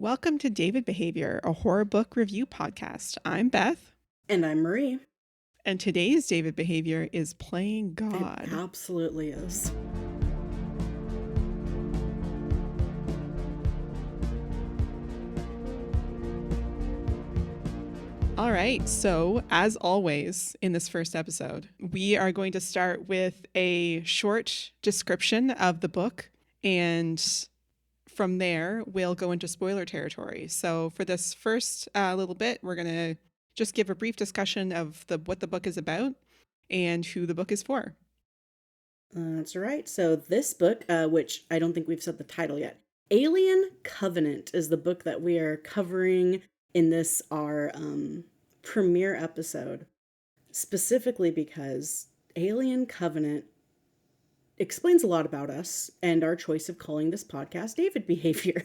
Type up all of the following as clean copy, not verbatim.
Welcome to David Behaviour, a horror book review podcast. I'm Beth. And I'm Marie. And today's David Behaviour is Playing It God. absolutely is. All right, so as always in this first episode, we are going to start with a short description of the book, and from there, we'll go into spoiler territory. So for this first little bit, we're going to just give a brief discussion of what the book is about and who the book is for. That's right. So this book, which I don't think we've said the title yet, Alien Covenant is the book that we are covering in this, our premiere episode, specifically because Alien Covenant explains a lot about us and our choice of calling this podcast David Behavior.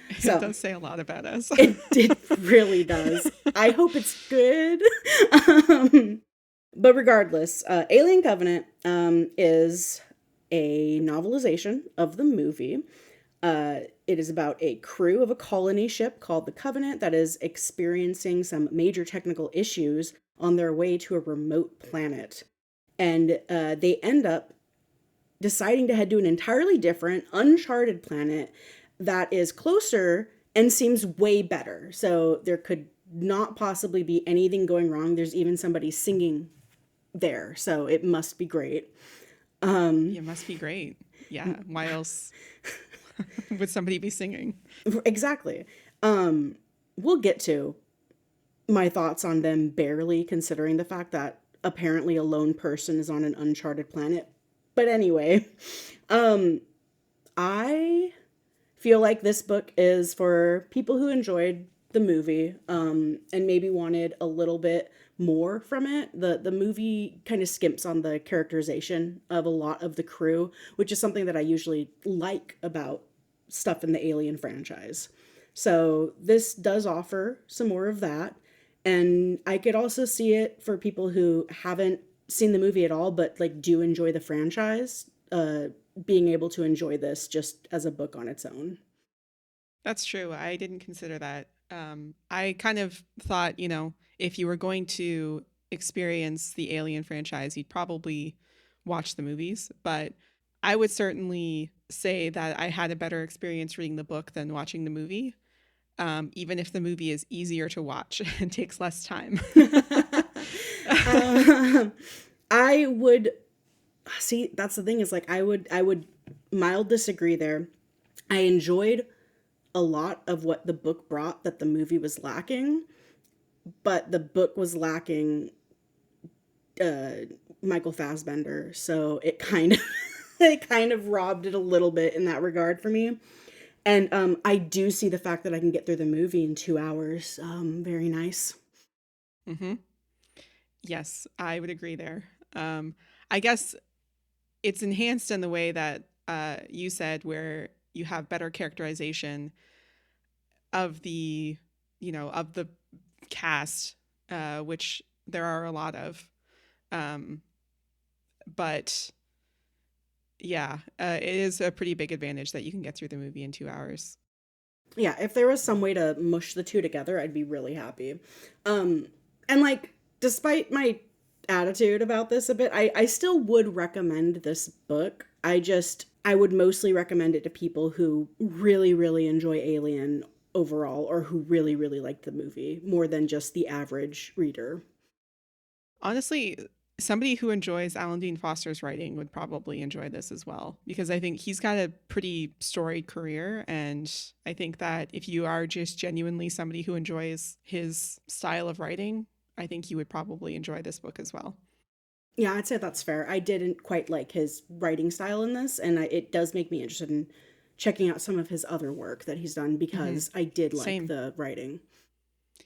It does say a lot about us. It really does. I hope it's good. But regardless, Alien Covenant is a novelization of the movie. It is about a crew of a colony ship called the Covenant that is experiencing some major technical issues on their way to a remote planet. And they end up deciding to head to an entirely different, uncharted planet that is closer and seems way better. So there could not possibly be anything going wrong. There's even somebody singing there, so it must be great. It must be great. Yeah. Why else would somebody be singing? Exactly. We'll get to my thoughts on them barely, considering the fact that apparently a lone person is on an uncharted planet. But anyway, I feel like this book is for people who enjoyed the movie and maybe wanted a little bit more from it. The movie kind of skimps on the characterization of a lot of the crew, which is something that I usually like about stuff in the Alien franchise. So this does offer some more of that. And I could also see it for people who haven't seen the movie at all, but like do enjoy the franchise, being able to enjoy this just as a book on its own. That's true. I didn't consider that. I kind of thought, if you were going to experience the Alien franchise, you'd probably watch the movies. But I would certainly say that I had a better experience reading the book than watching the movie, even if the movie is easier to watch and takes less time. I would see, that's the thing, is like I would mild disagree there. I enjoyed a lot of what the book brought that the movie was lacking, but the book was lacking Michael Fassbender, so it kind of it kind of robbed it a little bit in that regard for me. And I do see the fact that I can get through the movie in 2 hours. Very nice. Mm-hmm. Yes, I would agree there. I guess it's enhanced in the way that you said, where you have better characterization of of the cast, which there are a lot of. But yeah, it is a pretty big advantage that you can get through the movie in 2 hours. Yeah, if there was some way to mush the two together, I'd be really happy. And like, despite my attitude about this a bit, I still would recommend this book. I would mostly recommend it to people who really, really enjoy Alien overall, or who really, really like the movie more than just the average reader. Honestly, somebody who enjoys Alan Dean Foster's writing would probably enjoy this as well, because I think he's got a pretty storied career. And I think that if you are just genuinely somebody who enjoys his style of writing, I think you would probably enjoy this book as well. Yeah, I'd say that's fair. I didn't quite like his writing style in this, and it does make me interested in checking out some of his other work that he's done Mm-hmm. because I did like Same. the writing.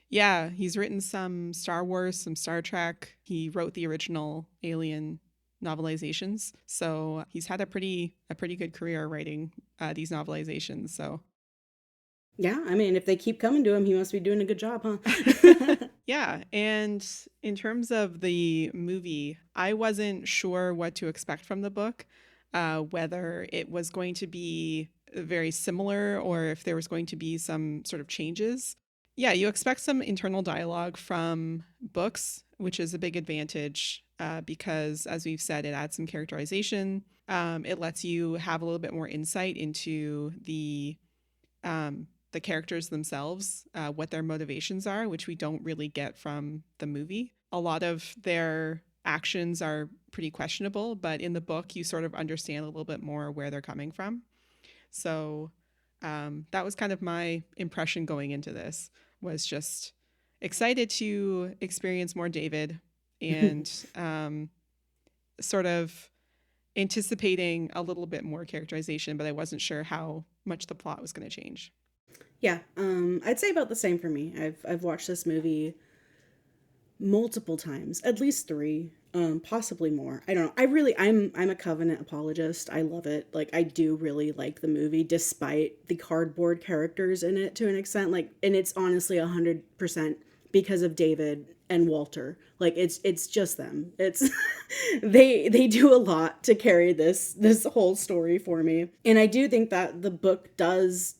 Yeah, he's written some Star Wars, some Star Trek. He wrote the original Alien novelizations, so he's had a pretty good career writing these novelizations. So Yeah, I mean, if they keep coming to him, he must be doing a good job, huh? yeah, and in terms of the movie, I wasn't sure what to expect from the book, whether it was going to be very similar or if there was going to be some sort of changes. Yeah, you expect some internal dialogue from books, which is a big advantage because, as we've said, it adds some characterization. It lets you have a little bit more insight into the characters themselves, what their motivations are, which we don't really get from the movie. A lot of their actions are pretty questionable, but in the book, you sort of understand a little bit more where they're coming from. So that was kind of my impression going into this, was just excited to experience more David and sort of anticipating a little bit more characterization, but I wasn't sure how much the plot was going to change. Yeah, I'd say about the same for me. I've watched this movie multiple times, at least three, possibly more. I don't know. I'm a Covenant apologist. I love it. Like I do really like the movie, despite the cardboard characters in it to an extent. Like, and it's honestly 100% because of David and Walter. Like it's just them. It's they do a lot to carry this whole story for me. And I do think that the book does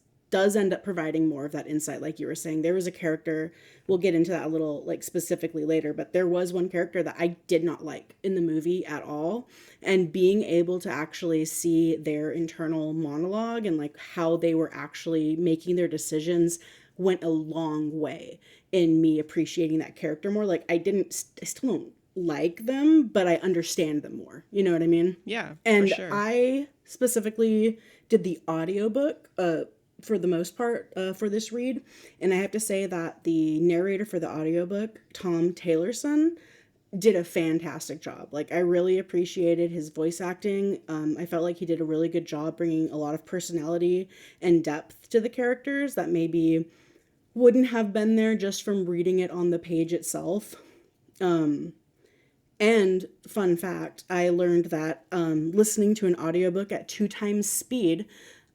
end up providing more of that insight. Like you were saying, there was a character, we'll get into that a little like specifically later, but there was one character that I did not like in the movie at all. And being able to actually see their internal monologue and like how they were actually making their decisions went a long way in me appreciating that character more. Like I still don't like them, but I understand them more. You know what I mean? Yeah, for And sure. I specifically did the audiobook for the most part for this read. And I have to say that the narrator for the audiobook, Tom Taylorson, did a fantastic job. Like, I really appreciated his voice acting. I felt like he did a really good job bringing a lot of personality and depth to the characters that maybe wouldn't have been there just from reading it on the page itself. And fun fact, I learned that listening to an audiobook at 2 times speed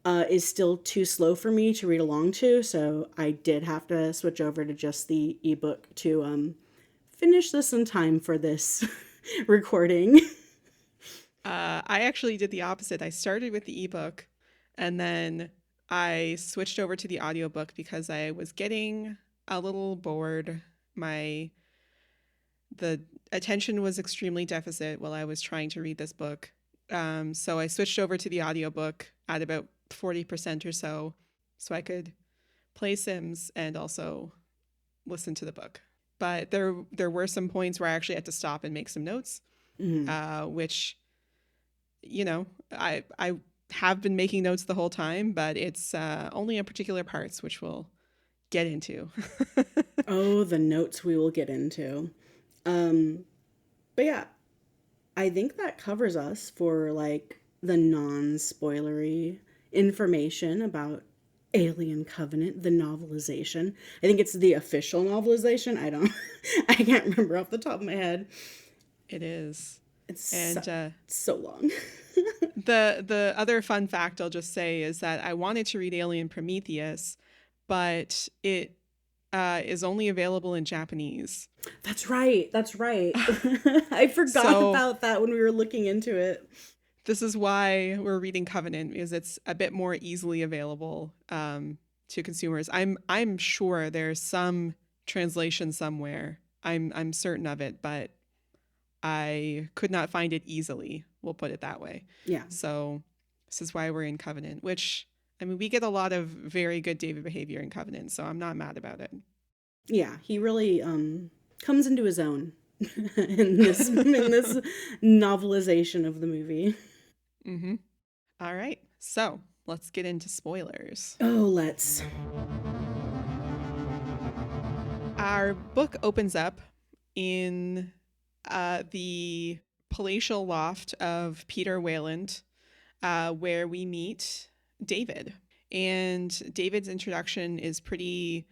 is still too slow for me to read along to, so I did have to switch over to just the ebook to finish this in time for this recording. I actually did the opposite. I started with the ebook and then I switched over to the audiobook because I was getting a little bored. My the attention was extremely deficit while I was trying to read this book. So I switched over to the audiobook at about 40% or so I could play Sims and also listen to the book. But there were some points where I actually had to stop and make some notes, Mhm. which I have been making notes the whole time, but it's only in particular parts, which we'll get into. Oh, the notes we will get into. Um, but yeah, I think that covers us for like the non spoilery information about Alien Covenant, the novelization. I think it's the official novelization. I don't, I can't remember off the top of my head. It is, It's so, and so long. the other fun fact I'll just say is that I wanted to read Alien Prometheus, but it is only available in Japanese. That's right. That's right. I forgot So about that when we were looking into it. this is why we're reading Covenant, because it's a bit more easily available to consumers. I'm sure there's some translation somewhere. I'm certain of it, but I could not find it easily. We'll put it that way. Yeah. So this is why we're in Covenant, which I mean we get a lot of very good David behavior in Covenant, so I'm not mad about it. Yeah, he really comes into his own in this novelization of the movie. Mm-hmm. All right, so let's get into spoilers. Oh, let's. Our book opens up in the palatial loft of Peter Wayland, where we meet David. And David's introduction is pretty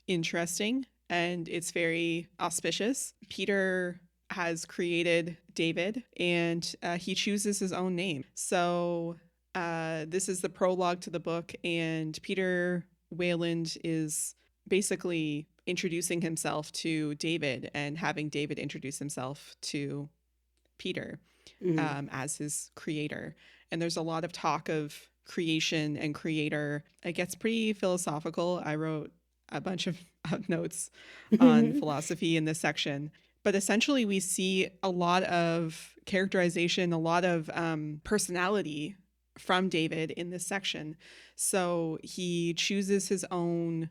interesting and it's very auspicious. Peter has created David and he chooses his own name. So this is the prologue to the book, and Peter Wayland is basically introducing himself to David and having David introduce himself to Peter Mm, as his creator. And there's a lot of talk of creation and creator. It gets pretty philosophical. I wrote a bunch of notes on philosophy in this section. But essentially, we see a lot of characterization, a lot of personality from David in this section. So he chooses his own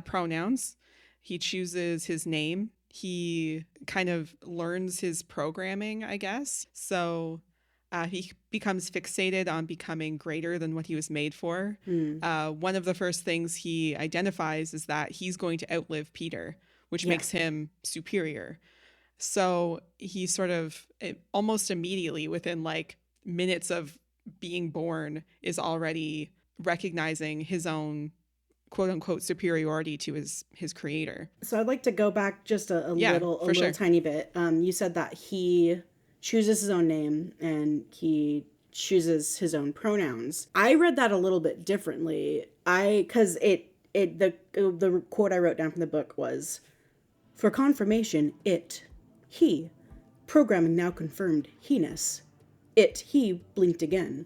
pronouns, he chooses his name, he kind of learns his programming, I guess. So he becomes fixated on becoming greater than what he was made for. Hmm. One of the first things he identifies is that he's going to outlive Peter, which Yeah. makes him superior. So he sort of almost immediately, within like minutes of being born, is already recognizing his own quote unquote superiority to his creator. So I'd like to go back just Yeah, a for little sure. tiny bit. You said that he chooses his own name and he chooses his own pronouns. I read that a little bit differently. Because the quote I wrote down from the book was, for confirmation, he, programming now confirmed he-ness. He blinked again.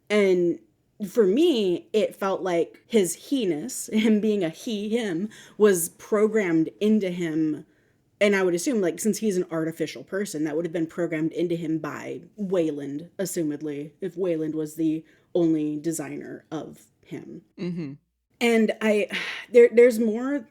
And for me, it felt like his he-ness, him being a he, him, was programmed into him. And I would assume, like, since he's an artificial person, that would have been programmed into him by Wayland, assumedly, if Wayland was the only designer of him. Mm-hmm. And there's more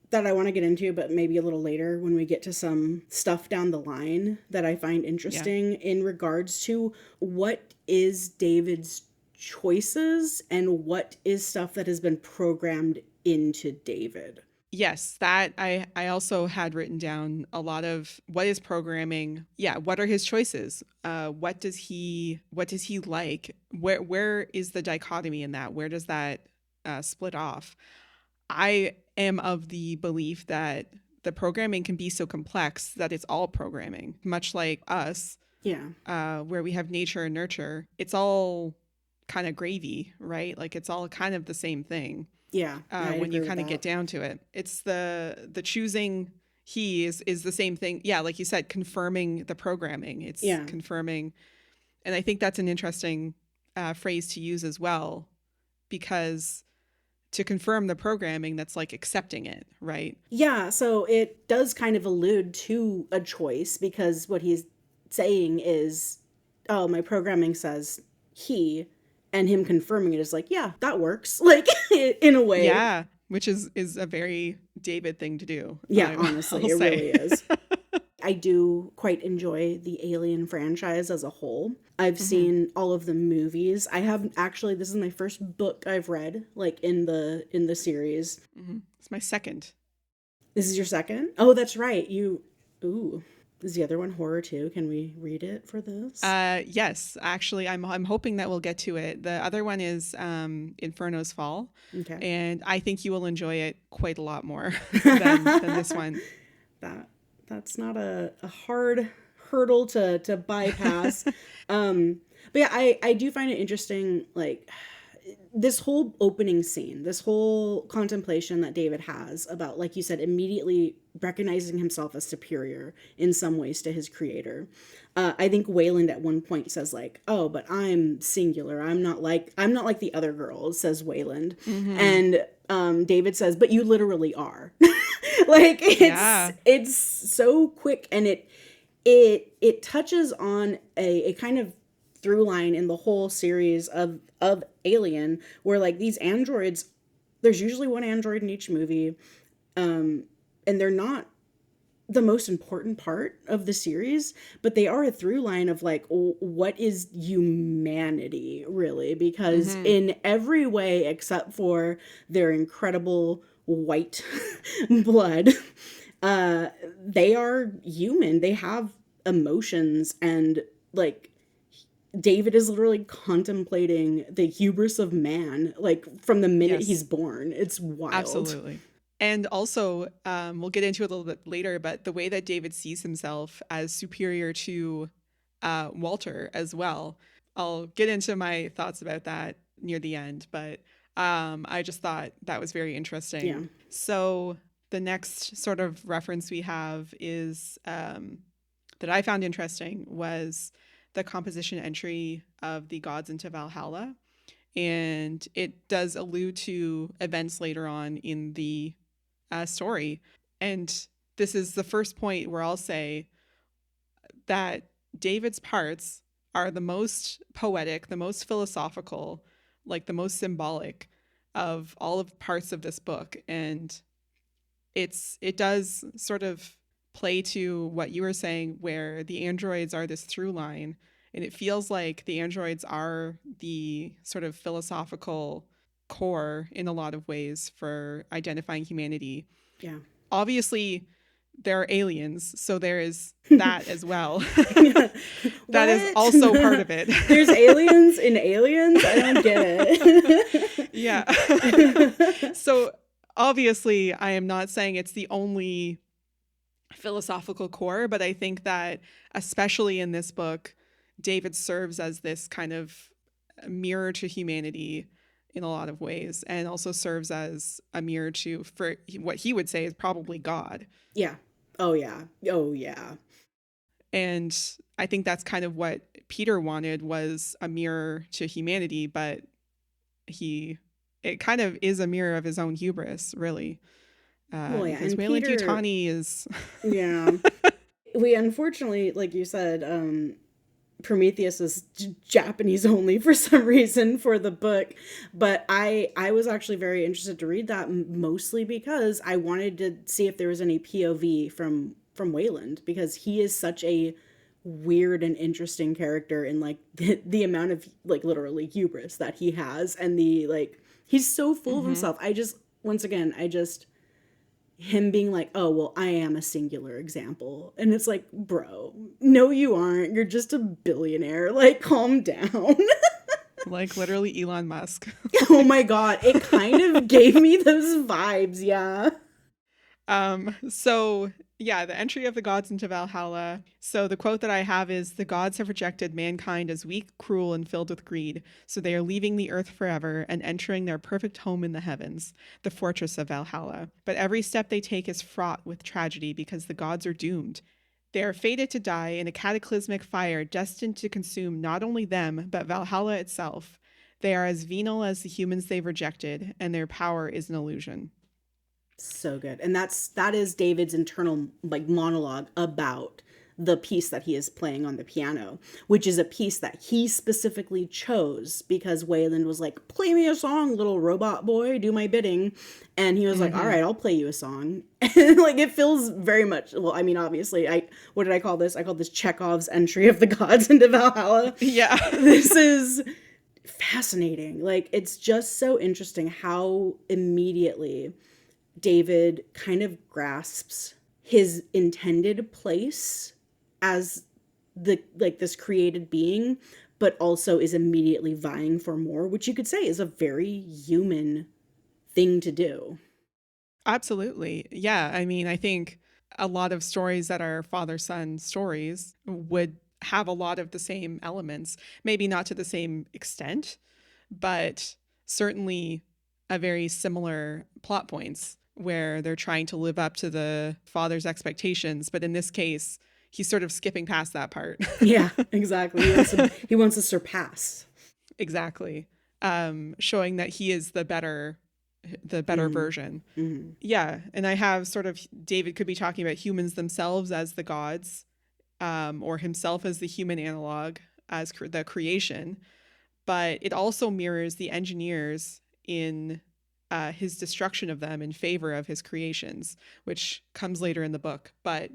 that I want to get into, but maybe a little later when we get to some stuff down the line that I find Yeah. interesting in regards to what is David's choices and what is stuff that has been programmed into David. Yes, that I also had written down a lot of what is programming. Yeah, what are his choices? What does he like? Where is the dichotomy in that? Where does that split off? I am of the belief that the programming can be so complex that it's all programming, much like us, Yeah. where we have nature and nurture. It's all kind of gravy, right? Like it's all kind of the same thing Yeah. I'd when you agree with kind of that. get down to it. It's the choosing he is the same thing. Yeah, like you said, confirming the programming. It's Yeah. confirming, and I think that's an interesting phrase to use as well, because to confirm the programming, that's like accepting it, right? Yeah, so it does kind of allude to a choice because what he's saying is, oh, my programming says he, and him confirming it is like, yeah, that works. Like, in a way. Yeah, which is a very David thing to do. Yeah, honestly, I'll it say. really is. I do quite enjoy the Alien franchise as a whole. I've Mm-hmm. seen all of the movies. I have actually, this is my first book I've read, like in the series. Mm-hmm. It's my second. This is your second? Oh, that's right. Ooh. Is the other one horror too? Can we read it for this? Yes, actually, I'm hoping that we'll get to it. The other one is Inferno's Fall, Okay. and I think you will enjoy it quite a lot more than this one. that that's not a hard hurdle to bypass. But yeah, I do find it interesting, like this whole opening scene, this whole contemplation that David has about, like you said, immediately recognizing himself as superior in some ways to his creator. I think Wayland at one point says like, "Oh, but I'm singular. I'm not like the other girls," says Wayland, Mm-hmm. and David says, "But you literally are." Like Yeah. it's so quick, and it touches on a kind of through line in the whole series of Alien, where like these androids, there's usually one android in each movie, and they're not the most important part of the series, but they are a through line of like, what is humanity really? Because Mm-hmm. in every way except for their incredible white blood, uh, they are human. They have emotions, and like David is literally contemplating the hubris of man, like from the minute he's Yes. born. It's wild. Absolutely. And also, we'll get into it a little bit later, but the way that David sees himself as superior to Walter as well. I'll get into my thoughts about that near the end, but I just thought that was very Yeah. interesting. So, the next sort of reference we have is that I found interesting was the composition entry of the gods into Valhalla. and it does allude to events later on in the story. And this is the first point where I'll say that David's parts are the most poetic, the most philosophical, like the most symbolic of all of the parts of this book. And it does sort of play to what you were saying, where the androids are this through line, and it feels like the androids are the sort of philosophical core in a lot of ways for identifying humanity. Yeah. Obviously, there are aliens, so there is that as well. That is What? also part of it. There's aliens in aliens? I don't get it. Yeah. So obviously, I am not saying it's the only philosophical core, but I think that especially in this book, David serves as this kind of mirror to humanity in a lot of ways, and also serves as a mirror to, for what he would say is probably God. Yeah. Oh yeah. Oh yeah. And I think that's kind of what Peter wanted, was a mirror to humanity, but he it kind of is a mirror of his own hubris, really. Well, yeah, Because and Wayland Peter, Yutani is yeah. We unfortunately, like you said, Prometheus is Japanese only for some reason for the book, but I was actually very interested to read that, mostly because I wanted to see if there was any POV from Wayland, because he is such a weird and interesting character, in like the amount of like literally hubris that he has, and the like he's so full of mm-hmm. himself. I just, once again, I just, him being like, oh, well, I am a singular example. And it's like, bro, no, you aren't. You're just a billionaire. Like, calm down. Like literally Elon Musk. Oh my God. It kind of gave me those vibes. Yeah. So yeah, the entry of the gods into Valhalla. So the quote that I have is, the gods have rejected mankind as weak, cruel, and filled with greed. So they are leaving the earth forever and entering their perfect home in the heavens, the fortress of Valhalla. But every step they take is fraught with tragedy because the gods are doomed. They are fated to die in a cataclysmic fire destined to consume not only them, but Valhalla itself. They are as venal as the humans they've rejected, and their power is an illusion. So good. And that is David's internal like monologue about the piece that he is playing on the piano, which is a piece that he specifically chose because Wayland was like, play me a song, little robot boy, do my bidding. And he was like, all Mm-hmm. right, I'll play you a song. And like, it feels very much, well, I mean, obviously, what did I call this? I called this Chekhov's entry of the gods into Valhalla. Yeah. This is fascinating. Like, it's just so interesting how immediately David kind of grasps his intended place as the like this created being, but also is immediately vying for more, which you could say is a very human thing to do. Absolutely. Yeah. I mean, I think a lot of stories that are father son stories would have a lot of the same elements, maybe not to the same extent, but certainly a very similar plot points where they're trying to live up to the father's expectations. But in this case, he's sort of skipping past that part. Yeah, exactly. He wants to surpass. Exactly. Showing that he is the better Mm-hmm. version. Mm-hmm. Yeah, and I have sort of, David could be talking about humans themselves as the gods, or himself as the human analog, as the creation. But it also mirrors the engineers in his destruction of them in favor of his creations, which comes later in the book. But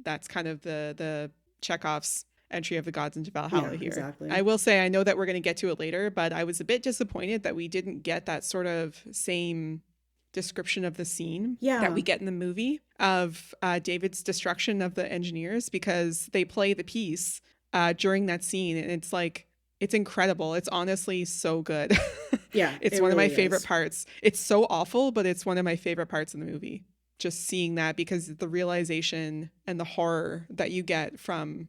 that's kind of the Chekhov's entry of the gods into Yeah, Valhalla here. exactly. I will say, I know that we're going to get to it later, but I was a bit disappointed that we didn't get that sort of same description of the scene that Yeah. we get in the movie of David's destruction of the engineers, because they play the piece during that scene, and it's like, it's incredible. It's honestly so good. Yeah, It's it one of my really favorite is. parts. It's so awful, but it's one of my favorite parts in the movie. Just seeing that, because the realization and the horror that you get from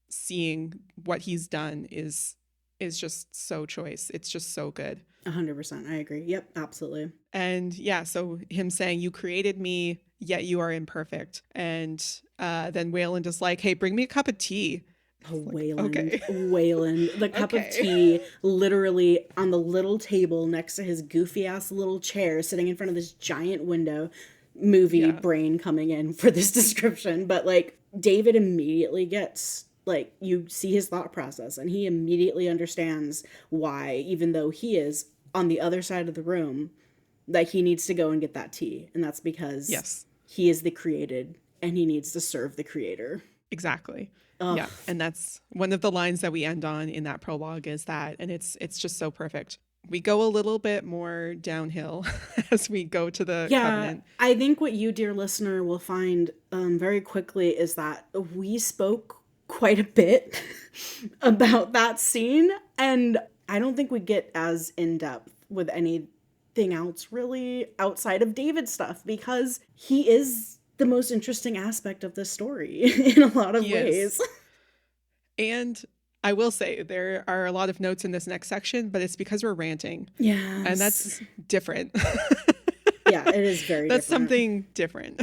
seeing what he's done is just so choice. It's just so good. 100%. I agree. Yep, absolutely. And yeah, so him saying, you created me, yet you are imperfect. And then Wayland is like, hey, bring me a cup of tea. Oh, It's like, Wayland, okay. Wayland. The cup of Okay. tea literally on the little table next to his goofy ass little chair sitting in front of this giant window. Movie Yeah. brain coming in for this description. But like, David immediately gets, like, you see his thought process and he immediately understands why, even though he is on the other side of the room, that he needs to go and get that tea. And that's because Yes. he is the created and he needs to serve the creator. Exactly. Oh, Yeah, and that's one of the lines that we end on in that prologue is that, and it's just so perfect. We go a little bit more downhill as we go to the yeah. covenant. I think what you, dear listener, will find very quickly is that we spoke quite a bit about that scene. And I don't think we get as in depth with anything else really outside of David stuff because he is the most interesting aspect of this story in a lot of He is. ways. And I will say there are a lot of notes in this next section, but it's because we're ranting. And Yes. that's different. Yeah, it is very That's different. something different.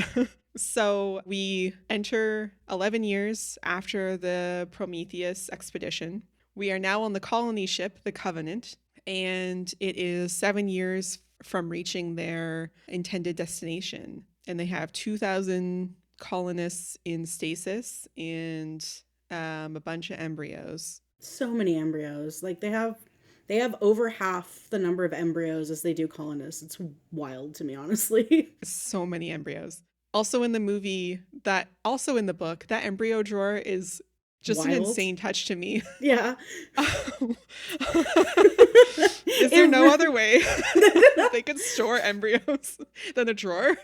So we enter 11 years after the Prometheus expedition. We are now on the colony ship, the Covenant, and it is 7 years from reaching their intended destination. And they have 2,000 colonists in stasis and a bunch of embryos. So many embryos. Like they have over half the number of embryos as they do colonists. It's wild to me, honestly. So many embryos. Also in the movie, that also in the book, that embryo drawer is just an Wild. insane touch to me. Yeah. Is there It no really other way that they could store embryos than a drawer?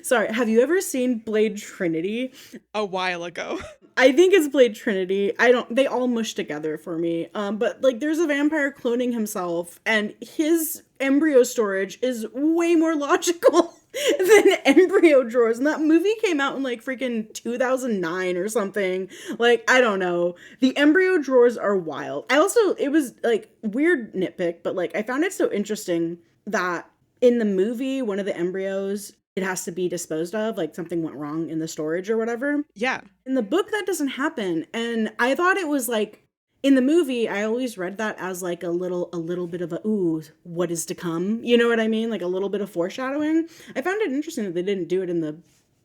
Sorry, have you ever seen Blade Trinity? A while ago. I think it's Blade Trinity. I don't they all mush together for me. But like there's a vampire cloning himself and his embryo storage is way more logical than embryo drawers. And that movie came out in like freaking 2009 or something. Like, I don't know. The embryo drawers are wild. I also it was like weird nitpick, but like I found it so interesting that in the movie one of the embryos it has to be disposed of, like something went wrong in the storage or whatever. Yeah. In the book, that doesn't happen. And I thought it was like in the movie, I always read that as like a little bit of a ooh, what is to come. You know what I mean? Like a little bit of foreshadowing. I found it interesting that they didn't do it in the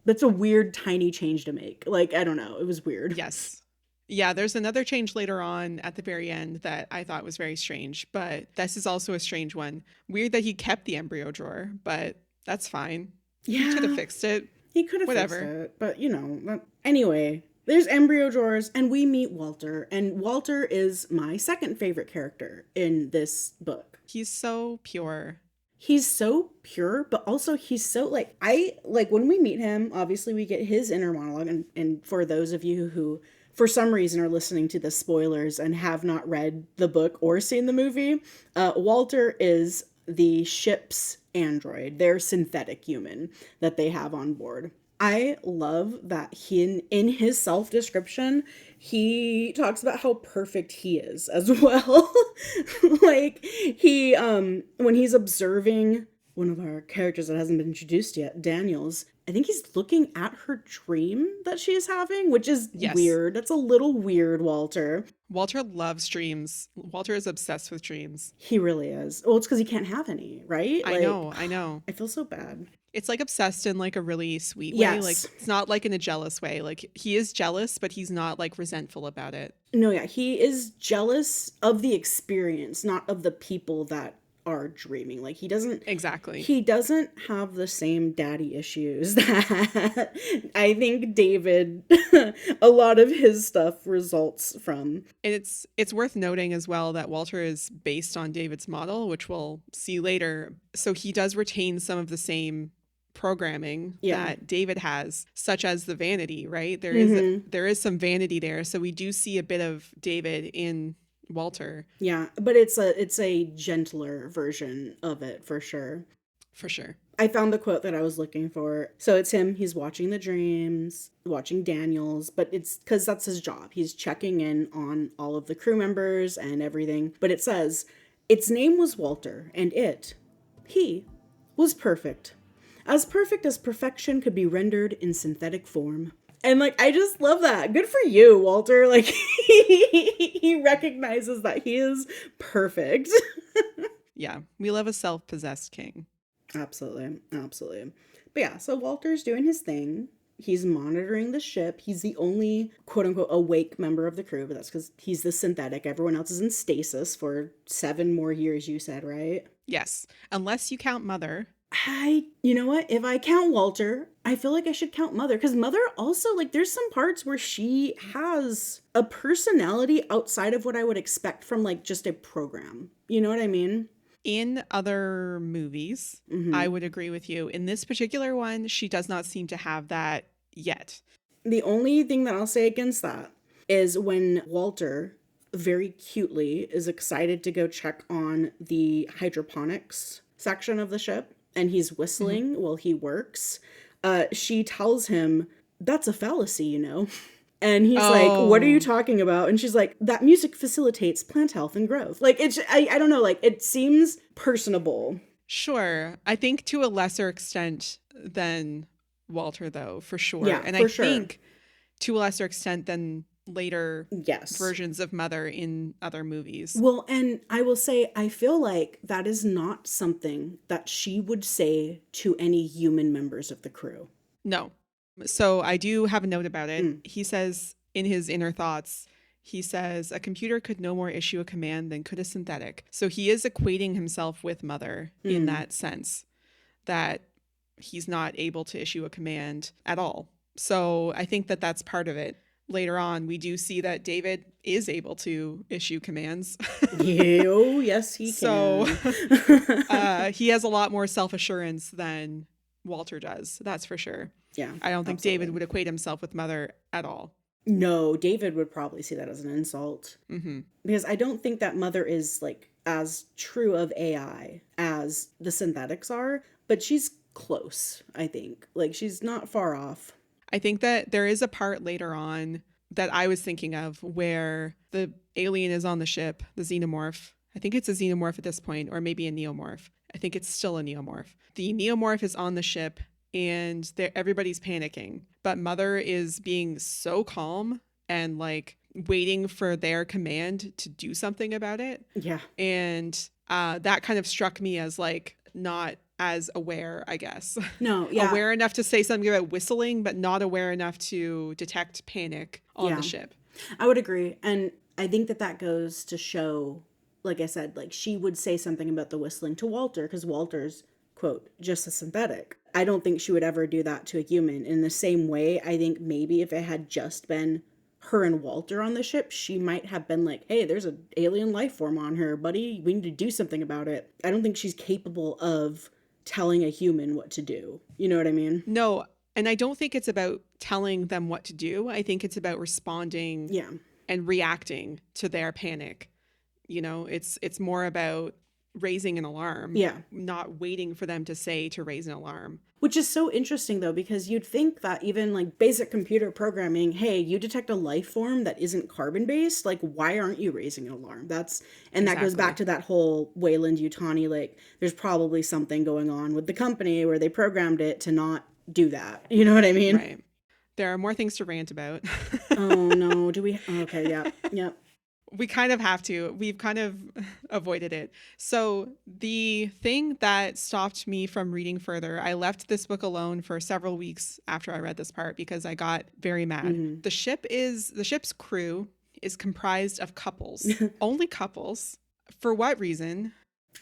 that's a weird tiny change to make. Like, I don't know. It was weird. Yes. Yeah, there's another change later on at the very end that I thought was very strange, but this is also a strange one. Weird that he kept the embryo drawer, but that's fine. He could have Yeah. fixed it. He could have fixed Whatever. it, but you know, anyway, there's embryo drawers, and we meet Walter, and Walter is my second favorite character in this book. He's so pure. He's so pure, but also he's so like I like when we meet him, obviously we get his inner monologue, and for those of you who for some reason are listening to the spoilers and have not read the book or seen the movie, Walter is the ship's android, their synthetic human that they have on board. I love that he in his self-description, he talks about how perfect he is as well. Like he when he's observing one of our characters that hasn't been introduced yet, Daniels, I think he's looking at her dream that she is having, which is Yes. weird. That's a little weird, Walter. Walter loves dreams. Walter is obsessed with dreams. He really is. Well, it's because he can't have any, right? I Like, know, I know. I feel so bad. It's like obsessed in like a really sweet way. Like Yes. it's not like in a jealous way. Like he is jealous, but he's not like resentful about it. No, yeah, he is jealous of the experience, not of the people that are dreaming. Like Exactly. he doesn't have the same daddy issues that I think David a lot of his stuff results from. And it's worth noting as well that Walter is based on David's model, which we'll see later. So he does retain some of the same programming Yeah. that David has, such as the vanity, right? Mhm. There is some vanity there. So we do see a bit of David in Walter, Yeah, but it's a gentler version of it for sure. for sure. I found the quote that I was looking for. So it's him, he's watching the dreams, watching Daniels, but it's because that's his job. He's checking in on all of the crew members and everything. But it says, its name was Walter, and he, was perfect. As perfect as perfection could be rendered in synthetic form. And like, I just love that. Good for you, Walter. Like, he recognizes that he is perfect. Yeah, we love a self-possessed king. Absolutely. Absolutely. But yeah, so Walter's doing his thing. He's monitoring the ship. He's the only quote unquote awake member of the crew, but that's because he's the synthetic. Everyone else is in stasis for 7 more years, you said, right? Yes, unless you count Mother. You know what? If I count Walter, I feel like I should count Mother because Mother also, like, there's some parts where she has a personality outside of what I would expect from, like, just a program. You know what I mean? In other movies, I Hmm. would agree with you. In this particular one, she does not seem to have that yet. The only thing that I'll say against that is when Walter very cutely is excited to go check on the hydroponics section of the ship and he's Mhm. whistling while he works. She tells him, "That's a fallacy, you know." And he's like, "What are you Oh, talking about?" And she's like, "That music facilitates plant health and growth." Like, I don't know, like, it seems personable. sure. I think to a lesser extent than Walter, though, for sure. Yeah, And I for sure. think to a lesser extent than later Yes. versions of Mother in other movies. Well, and I will say, I feel like that is not something that she would say to any human members of the crew. No. So I do have a note about it. Mm, He says in his inner thoughts, he says, a computer could no more issue a command than could a synthetic. So he is equating himself with Mother in mm. that sense that he's not able to issue a command at all. So I think that that's part of it. Later on, we do see that David is able to issue commands. Yeah, oh, yes, he So can. he has a lot more self assurance than Walter does. That's for sure. Yeah, I don't think David absolutely. would equate himself with Mother at all. No, David would probably see that as an insult Hmm. because I don't think that Mother is like as true of AI as the synthetics are, but she's close, I think. Like, she's not far off. I think that there is a part later on that I was thinking of where the alien is on the ship, the xenomorph. I think it's a xenomorph at this point, or maybe a neomorph. I think it's still a neomorph. The neomorph is on the ship and everybody's panicking, but Mother is being so calm and like waiting for their command to do something about it. Yeah. And that kind of struck me as like not as aware, I guess. No, yeah, Aware enough to say something about whistling, but not aware enough to detect panic on the yeah. ship. I would agree. And I think that that goes to show, like I said, like she would say something about the whistling to Walter because Walter's, quote, just a synthetic. I don't think she would ever do that to a human. In the same way, I think maybe if it had just been her and Walter on the ship, she might have been like, "Hey, there's an alien life form on her, buddy. We need to do something about it." I don't think she's capable of telling a human what to do. You know what I mean? No, and I don't think it's about telling them what to do. I think it's about responding Yeah. and reacting to their panic. It's more about raising an alarm, Yeah. not waiting for them to say to raise an alarm. Which is so interesting though, because you'd think that even like basic computer programming, hey, you detect a life form that isn't carbon based, like why aren't you raising an alarm? And that goes back Exactly. to that whole Wayland Yutani, like there's probably something going on with the company where they programmed it to not do that. You know what I mean? Right. There are more things to rant about. Oh no, do we? Okay, yeah, yeah. We kind of have to. We've kind of avoided it. So, the thing that stopped me from reading further, I left this book alone for several weeks after I read this part because I got very mad. Hmm. The ship's crew is comprised of couples, only couples. For what reason?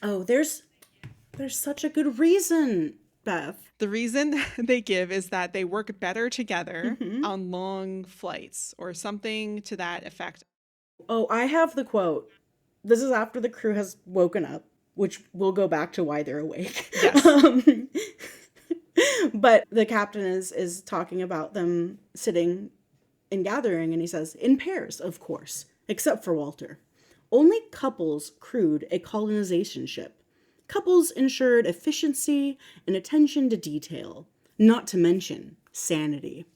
Oh, there's such a good reason, Beth. The reason they give is that they work better together Hmm. on long flights or something to that effect. Oh, I have the quote. This is after the crew has woken up, which we'll go back to why they're awake. Yes. But the captain is talking about them sitting and gathering, and he says, in pairs, of course, except for Walter. Only couples crewed a colonization ship. Couples ensured efficiency and attention to detail, not to mention sanity.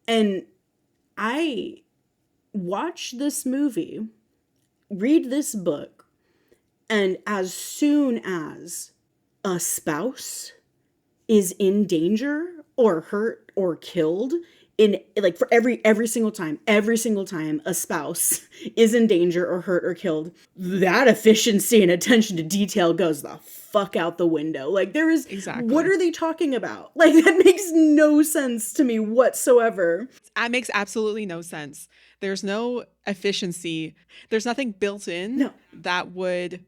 And I watch this movie, read this book, and as soon as a spouse is in danger or hurt or killed, in like for every single time a spouse is in danger or hurt or killed, that efficiency and attention to detail goes the fuck out the window. Like there is, what Exactly. are they talking about? Like that makes no sense to me whatsoever. That makes absolutely no sense. There's no efficiency. There's nothing built in No. that would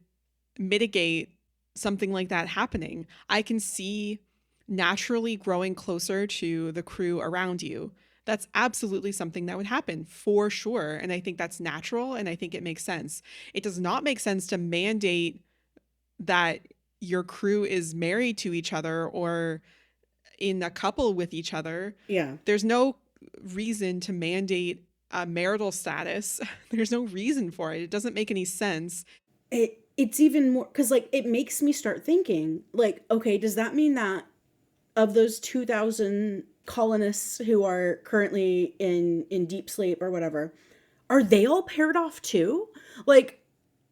mitigate something like that happening. I can see naturally growing closer to the crew around you. That's absolutely something that would happen for sure. And I think that's natural and I think it makes sense. It does not make sense to mandate that your crew is married to each other or in a couple with each other. Yeah. There's no reason to mandate a marital status. There's no reason for it. It doesn't make any sense. It's even more because like it makes me start thinking like, okay, does that mean that of those 2,000 colonists who are currently in deep sleep or whatever, are they all paired off too? Like,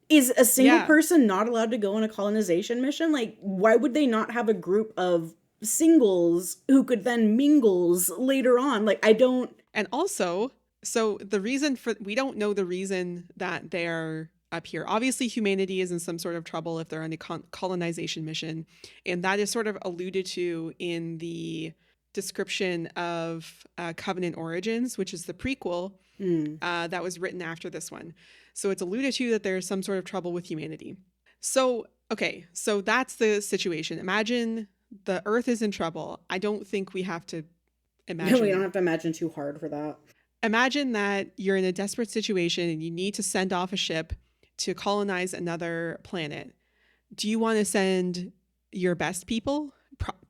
is a single Yeah. person not allowed to go on a colonization mission? Like, why would they not have a group of singles who could then mingles later on? Like, I don't. And also, so the reason for, we don't know the reason that they're up here. Obviously, humanity is in some sort of trouble if they're on a colonization mission. And that is sort of alluded to in the description of Covenant Origins, which is the prequel that was written after this one. So it's alluded to that there's some sort of trouble with humanity. So, okay, so that's the situation. Imagine the Earth is in trouble. I don't think we have to No, we don't imagine. have to imagine too hard for that. Imagine that you're in a desperate situation and you need to send off a ship to colonize another planet. Do you want to send your best people?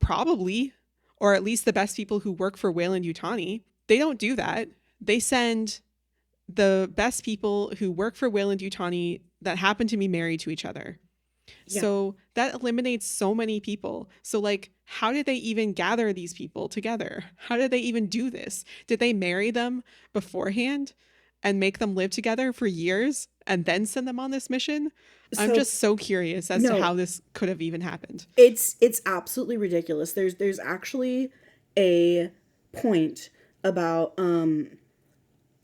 Probably. Or at least the best people who work for Wayland Yutani. They don't do that. They send the best people who work for Wayland Yutani that happen to be married to each other. Yeah. So that eliminates so many people. So, like, how did they even gather these people together? How did they even do this? Did they marry them beforehand and make them live together for years and then send them on this mission? I'm So just so curious as to no, how this could have even happened. it's absolutely ridiculous. There's actually a point about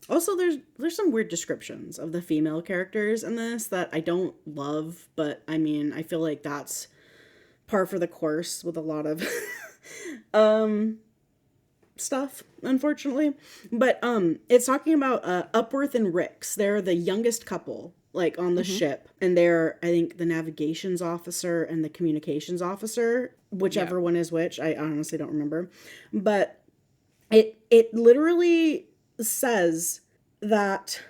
also there's some weird descriptions of the female characters in this that I don't love, but I mean, I feel like that's par for the course with a lot of stuff, unfortunately. But it's talking about Upworth and Rix. They're the youngest couple like on the Mm-hmm. ship, and they're, I think, the navigations officer and the communications officer, Yeah. whichever one is which. I honestly don't remember. But it literally says that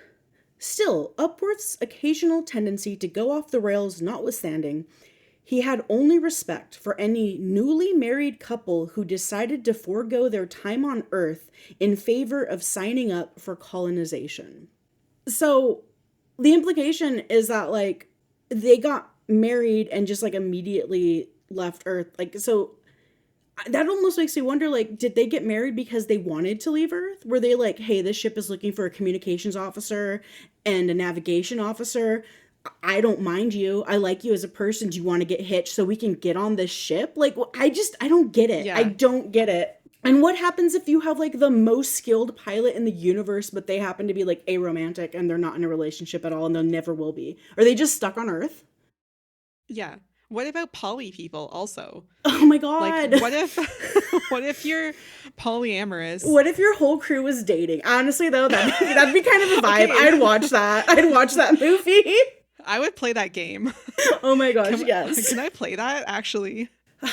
still, Upworth's occasional tendency to go off the rails notwithstanding, he had only respect for any newly married couple who decided to forego their time on Earth in favor of signing up for colonization. So the implication is that, like, they got married and just, like, immediately left Earth. Like, so that almost makes me wonder, like, did they get married because they wanted to leave Earth? Were they like, hey, this ship is looking for a communications officer and a navigation officer? I don't mind you. I like you as a person. Do you want to get hitched so we can get on this ship? Like, I don't get it. I Yeah. don't get it. And what happens if you have like the most skilled pilot in the universe, but they happen to be like aromantic and they're not in a relationship at all and they never will be? Are they just stuck on Earth? Yeah. What about poly people also? Oh my Like, god. what if what if you're polyamorous? What if your whole crew was dating? Honestly, though, that'd be kind of a vibe. Okay. I'd watch that. I'd watch that movie. I would play that game. Oh my gosh, Can, yes. can I play that actually?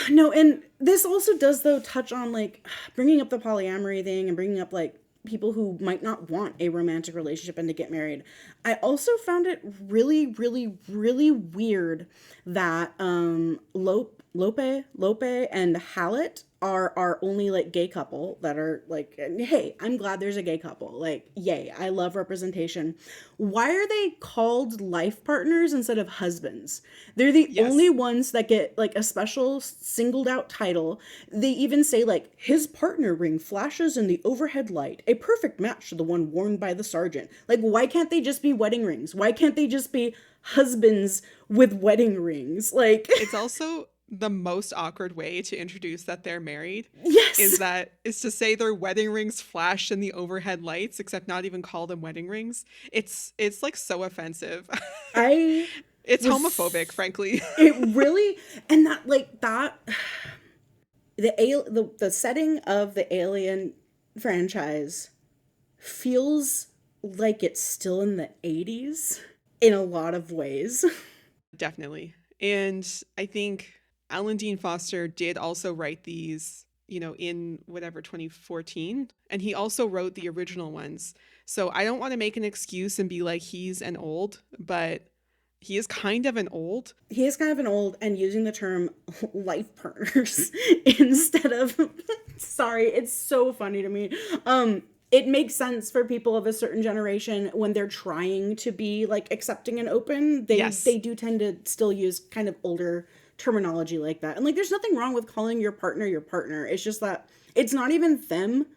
No, and this also does, though, touch on, like, bringing up the polyamory thing and bringing up, like, people who might not want a romantic relationship and to get married. I also found it really, really, really weird that Lope and Hallett are our only like gay couple that are like, hey, I'm glad there's a gay couple. Like, yay, I love representation. Why are they called life partners instead of husbands? They're the Yes. only ones that get like a special singled out title. They even say like his partner ring flashes in the overhead light, a perfect match to the one worn by the sergeant. Like, why can't they just be wedding rings? Why can't they just be husbands with wedding rings? Like, It's also the most awkward way to introduce that they're married Yes. is to say their wedding rings flash in the overhead lights, except not even call them wedding rings. It's like so offensive. I It's homophobic, was, frankly. it really, and that, like, that, the setting of the Alien franchise feels like it's still in the 80s in a lot of ways. Definitely. And I think Alan Dean Foster did also write these, in whatever 2014, and he also wrote the original ones. So I don't want to make an excuse and be like he's an old, but he is kind of an old. He is kind of an old, and using the term life partners instead of sorry, it's so funny to me. It makes sense for people of a certain generation when they're trying to be like accepting and open. They Yes. do tend to still use kind of older terminology like that. And like there's nothing wrong with calling your partner your partner. It's just that it's not even them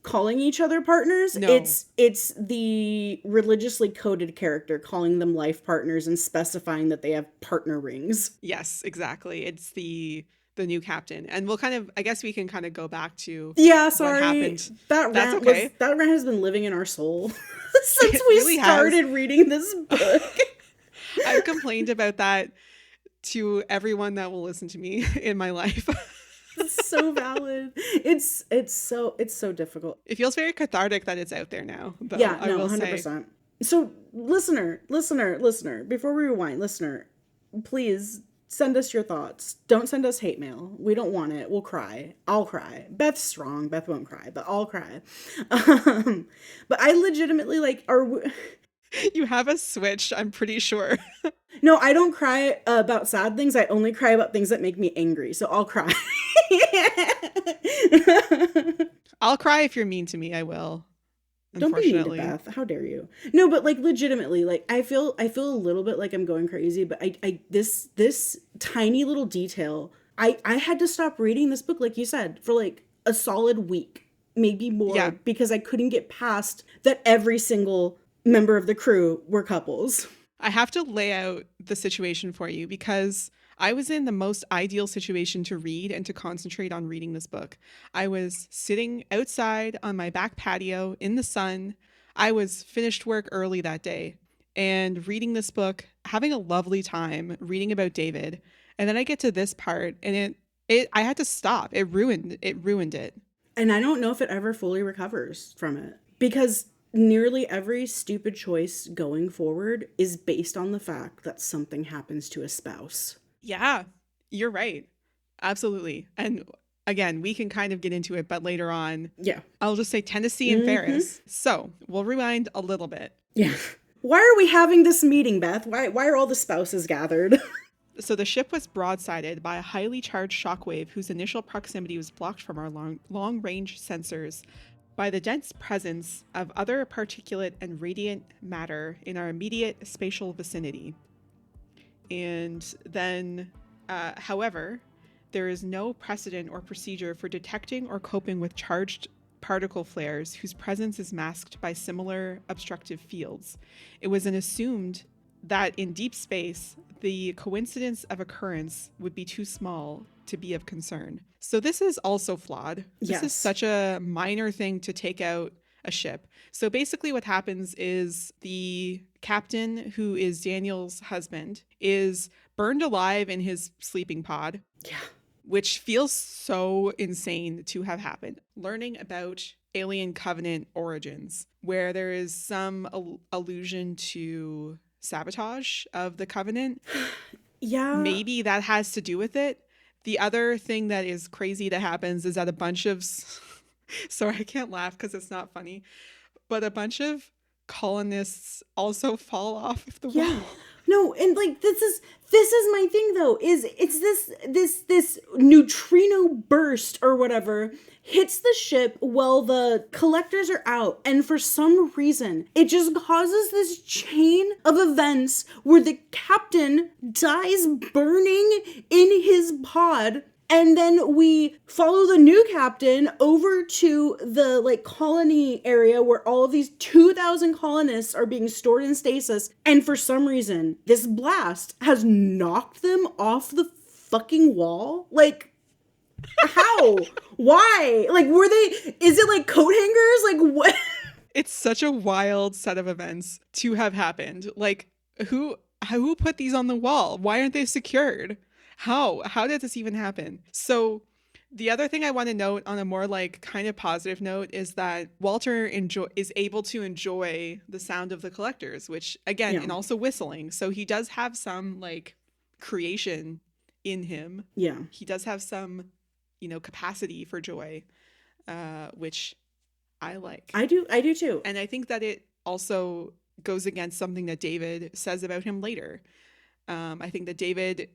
calling each other partners. No. It's the religiously coded character calling them life partners and specifying that they have partner rings. Yes, exactly. It's the new captain. And we'll kind of, I guess we can kind of go back to Yeah, what sorry. happened. That That's rant was okay. that rant has been living in our soul since It we really has. started reading this book. I've complained about that to everyone that will listen to me in my life. It's so valid. It's so difficult. It feels very cathartic that it's out there now, though, Yeah, I no, will say. 100%. So, listener, before we rewind, listener, please send us your thoughts. Don't send us hate mail. We don't want it. We'll cry. I'll cry. Beth's strong. Beth won't cry, but I'll cry. But I legitimately like You have a switch, I'm pretty sure. no, I don't cry about sad things. I only cry about things that make me angry. So I'll cry. I'll cry if you're mean to me, I will. Don't be mean to Unfortunately. Beth. How dare you? No, but like legitimately, like I feel a little bit like I'm going crazy, but this tiny little detail, I had to stop reading this book, like you said, for like a solid week, maybe more, Yeah. because I couldn't get past that every single member of the crew were couples. I have to lay out the situation for you because I was in the most ideal situation to read and to concentrate on reading this book. I was sitting outside on my back patio in the sun. I was finished work early that day and reading this book, having a lovely time reading about David. And then I get to this part and it I had to stop. It ruined it. And I don't know if it ever fully recovers from it because nearly every stupid choice going forward is based on the fact that something happens to a spouse. Yeah, you're right. Absolutely. And again, we can kind of get into it, but later on, Yeah. I'll just say Tennessee and Mm-hmm. Ferris. So we'll rewind a little bit. Yeah. Why are we having this meeting, Beth? Why are all the spouses gathered? So the ship was broadsided by a highly charged shockwave whose initial proximity was blocked from our long range sensors by the dense presence of other particulate and radiant matter in our immediate spatial vicinity. And then, however, there is no precedent or procedure for detecting or coping with charged particle flares whose presence is masked by similar obstructive fields. It was assumed that in deep space, the coincidence of occurrence would be too small to be of concern. So this is also flawed. This is Yes. such a minor thing to take out a ship. So basically what happens is the captain, who is Daniel's husband, is burned alive in his sleeping pod, Yeah. which feels so insane to have happened. Learning about Alien Covenant origins, where there is some allusion to sabotage of the Covenant. Yeah. Maybe that has to do with it. The other thing that is crazy that happens is that a bunch of sorry, I can't laugh because it's not funny, but a bunch of colonists also fall off of the Yeah. wall. No, and like this is my thing though, is it's this neutrino burst or whatever hits the ship while the collectors are out, and for some reason it just causes this chain of events where the captain dies burning in his pod. And then we follow the new captain over to the like colony area where all of these 2,000 colonists are being stored in stasis. And for some reason, this blast has knocked them off the fucking wall? Like, how? Why? Like, were they, is it like coat hangers? Like, what? It's such a wild set of events to have happened. Like, who put these on the wall? Why aren't they secured? How did this even happen? So the other thing I want to note on a more like kind of positive note is that Walter is able to enjoy the sound of the collectors, which again, Yeah. and also whistling. So he does have some like creation in him. Yeah. He does have some, capacity for joy, which I like. I do too. And I think that it also goes against something that David says about him later. I think that David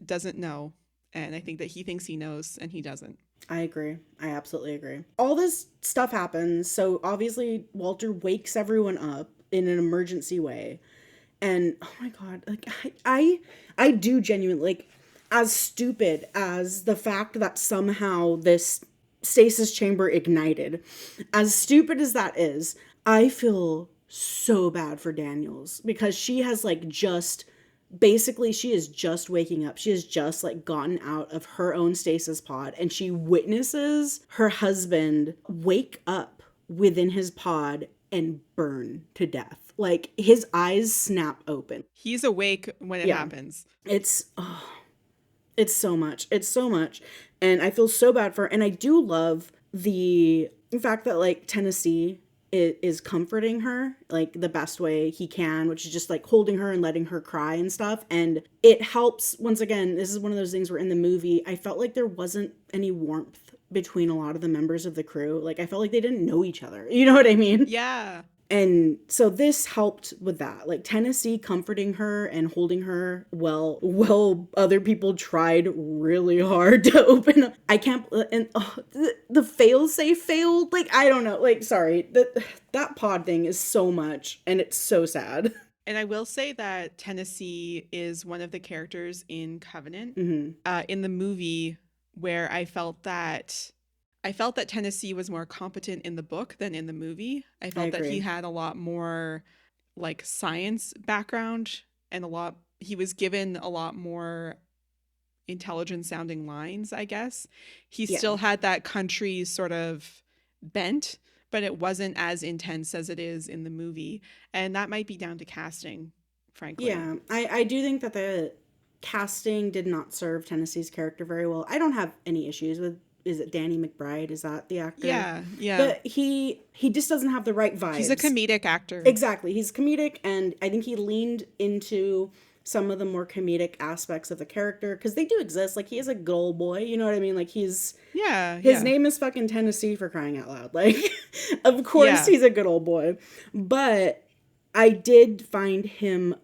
doesn't know, and I think that he thinks he knows, and he doesn't. I agree. I absolutely agree. All this stuff happens. So obviously, Walter wakes everyone up in an emergency way. And oh my God, like I do genuinely, like, as stupid as the fact that somehow this stasis chamber ignited, as stupid as that is, I feel so bad for Daniels because she has like just basically she is just waking up. She has just like gotten out of her own stasis pod and she witnesses her husband wake up within his pod and burn to death. Like his eyes snap open. He's awake when it Yeah. happens. It's so much. It's so much. And I feel so bad for her. And I do love the fact that like Tennessee is comforting her like the best way he can, which is just like holding her and letting her cry and stuff. And it helps. Once again, this is one of those things where in the movie, I felt like there wasn't any warmth between a lot of the members of the crew. Like I felt like they didn't know each other. You know what I mean? Yeah. And so this helped with that, like Tennessee comforting her and holding her well other people tried really hard to open up. I can't, and the fail safe failed. Like I don't know, like sorry, that pod thing is so much and it's so sad. And I will say that Tennessee is one of the characters in Covenant. Mm-hmm. In the movie where I felt that Tennessee was more competent in the book than in the movie. I I felt that he agree. had a lot more like science background and he was given a lot more intelligent sounding lines, I guess. He Yeah. still had that country sort of bent, but it wasn't as intense as it is in the movie. And that might be down to casting, frankly. Yeah, I do think that the casting did not serve Tennessee's character very well. I don't have any issues with, is it Danny McBride? Is that the actor? Yeah, yeah. But he just doesn't have the right He's a vibes. comedic actor. Exactly. He's comedic and I think he leaned into some of the more comedic aspects of the character because they do exist. Like he is a good old boy, you know what I mean? Like Yeah, his yeah. name is fucking Tennessee for crying out loud. Like of course Yeah. he's a good old boy. But I did find him,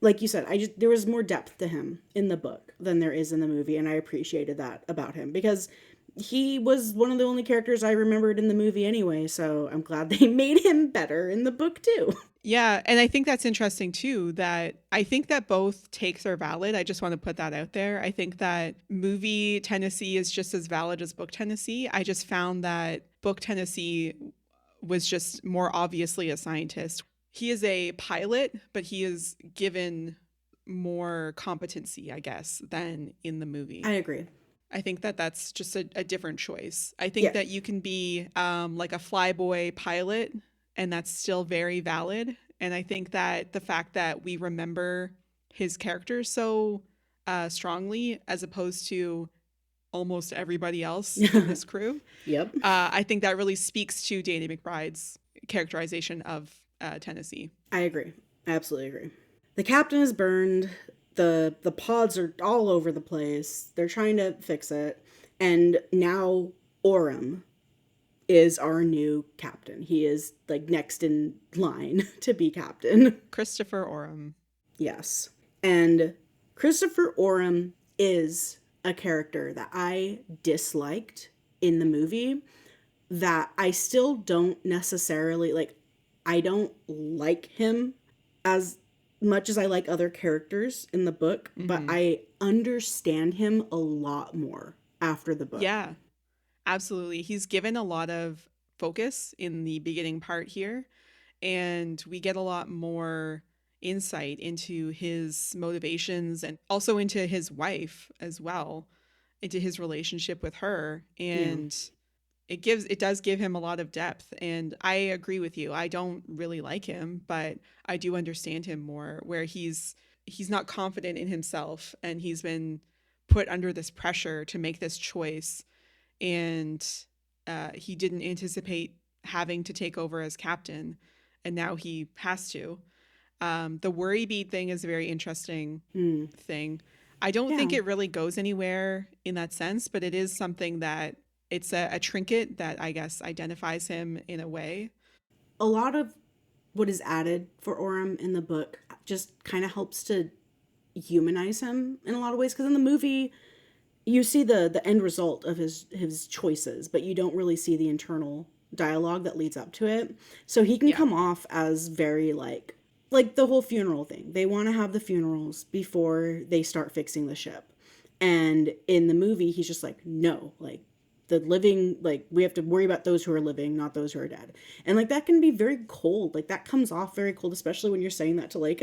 like you said, there was more depth to him in the book than there is in the movie, and I appreciated that about him because he was one of the only characters I remembered in the movie anyway. So I'm glad they made him better in the book too. Yeah, and I think that's interesting too, that I think that both takes are valid. I just want to put that out there. I think that movie Tennessee is just as valid as book Tennessee. I just found that book Tennessee was just more obviously a scientist. He is a pilot, but he is given more competency, I guess, than in the movie. I agree. I think that that's just a different choice. I think Yeah. that you can be like a flyboy pilot, and that's still very valid. And I think that the fact that we remember his character so strongly, as opposed to almost everybody else in this crew, Yep. I think that really speaks to Danny McBride's characterization of Tennessee. I agree. I absolutely agree. The captain is burned. The pods are all over the place. They're trying to fix it. And now Orem is our new captain. He is like next in line to be captain. Christopher Oram. Yes. And Christopher Orem is a character that I disliked in the movie that I still don't necessarily like. I don't like him as much as I like other characters in the book, but I understand him a lot more after the book. Yeah, absolutely. He's given a lot of focus in the beginning part here, and we get a lot more insight into his motivations and also into his wife as well, into his relationship with her. Yeah. And it does give him a lot of depth. And I agree with you. I don't really like him, but I do understand him more, where he's not confident in himself, and he's been put under this pressure to make this choice, and he didn't anticipate having to take over as captain, and now he has to. The worry bead thing is a very interesting Mm. thing. I don't Yeah. think it really goes anywhere in that sense, but it is something that it's a trinket that I guess identifies him in a way. A lot of what is added for Orem in the book just kind of helps to humanize him in a lot of ways, because in the movie you see the end result of his choices, but you don't really see the internal dialogue that leads up to it. So he can Yeah. come off as very like the whole funeral thing. They want to have the funerals before they start fixing the ship. And in the movie he's just like, no, like the living, like we have to worry about those who are living, not those who are dead. And like that can be very cold. Like that comes off very cold, especially when you're saying that to like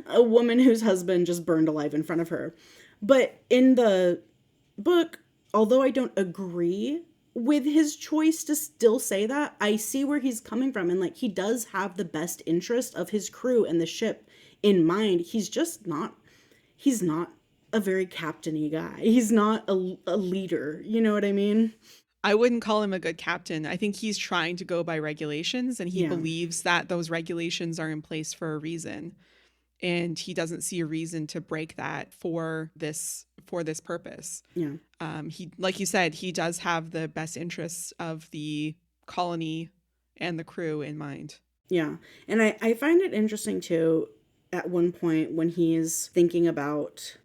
a woman whose husband just burned alive in front of her. But in the book, although I don't agree with his choice to still say that, I see where he's coming from. And like, he does have the best interest of his crew and the ship in mind. He's not a very captainy guy. He's not a leader. You know what I mean? I wouldn't call him a good captain. I think he's trying to go by regulations, and he Yeah. believes that those regulations are in place for a reason. And he doesn't see a reason to break that for this purpose. Yeah. He, like you said, he does have the best interests of the colony and the crew in mind. Yeah. And I find it interesting too, at one point when he's thinking about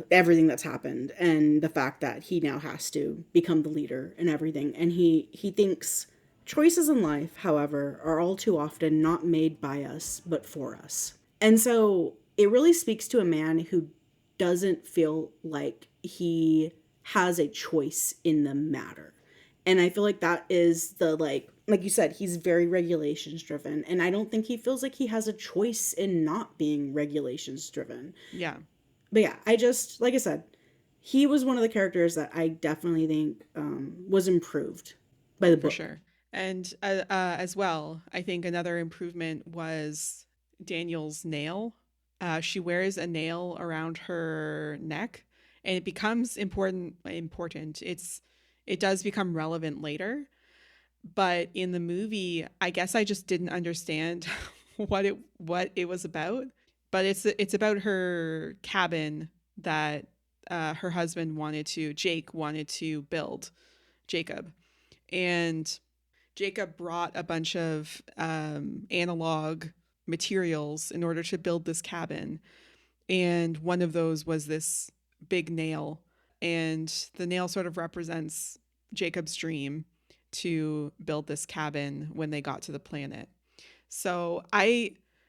everything that's happened and the fact that he now has to become the leader and everything. And he thinks choices in life, however, are all too often not made by us, but for us. And so it really speaks to a man who doesn't feel like he has a choice in the matter. And I feel like that is the like you said, he's very regulations driven, and I don't think he feels like he has a choice in not being regulations driven. Yeah, But yeah, I just, like I said, he was one of the characters that I definitely think was improved by the for book. sure. And as well, I think another improvement was Daniel's nail. She wears a nail around her neck, and it becomes important. It does become relevant later, but in the movie, I guess I just didn't understand what it was about. But it's about her cabin that her husband Jake wanted to build, Jacob, and Jacob brought a bunch of analog materials in order to build this cabin, and one of those was this big nail, and the nail sort of represents Jacob's dream to build this cabin when they got to the planet. So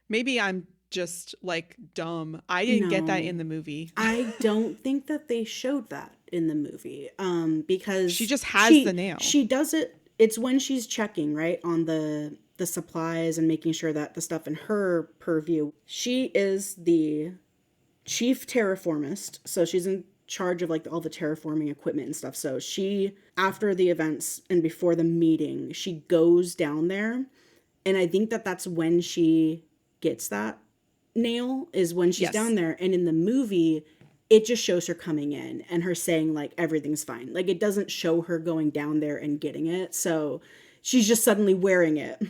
maybe I'm just like dumb. I didn't get that No, in the movie. I don't think that they showed that in the movie. She Because just has the nail. she does it. It's when she's checking right on the supplies and making sure that the stuff in her purview. She is the chief terraformist, so she's in charge of like all the terraforming equipment and stuff. So she, after the events and before the meeting, she goes down there, and I think that that's when she gets that nail, is when she's Yes. down there. And in the movie it just shows her coming in and her saying like everything's fine. Like it doesn't show her going down there and getting it. So she's just suddenly wearing it.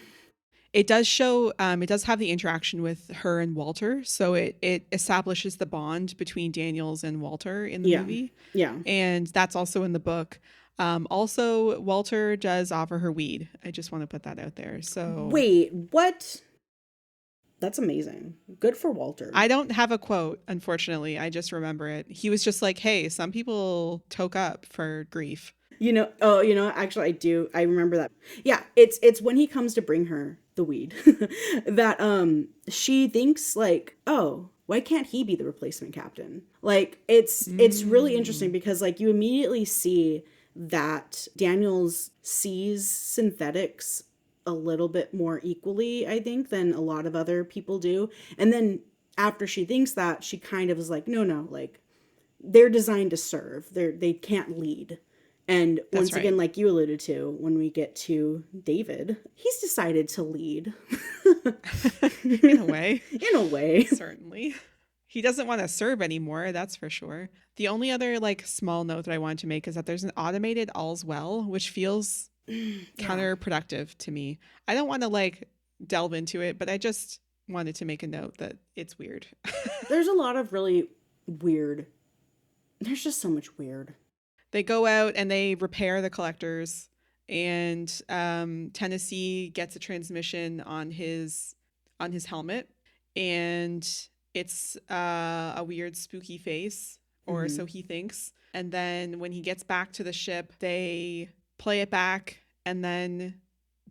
It does show, it does have the interaction with her and Walter. So it establishes the bond between Daniels and Walter in the Yeah. movie. Yeah. And that's also in the book. Also, Walter does offer her weed. I just want to put that out there. So Wait, what? That's amazing. Good for Walter. I don't have a quote, unfortunately. I just remember it. He was just like, hey, some people toke up for grief. Actually I do. I remember that. Yeah, it's when he comes to bring her the weed that she thinks like, "Oh, why can't he be the replacement captain?" Like it's really interesting Mm. because like you immediately see that Daniels sees synthetics a little bit more equally, I think, than a lot of other people do. And then after she thinks that, she kind of is like, no, no, like, they're designed to serve. They can't lead. And That's once again, right. like you alluded to, when we get to David, he's decided to lead. In a way, In a way. certainly. He doesn't want to serve anymore, that's for sure. The only other like small note that I wanted to make is that there's an automated all's well, which feels Yeah. counterproductive to me. I don't want to like delve into it, but I just wanted to make a note that it's weird. There's a lot of really weird. There's just so much weird. They go out and they repair the collectors, and Tennessee gets a transmission on his helmet, and it's a weird spooky face, or Mm-hmm. so he thinks. And then when he gets back to the ship, they play it back, and then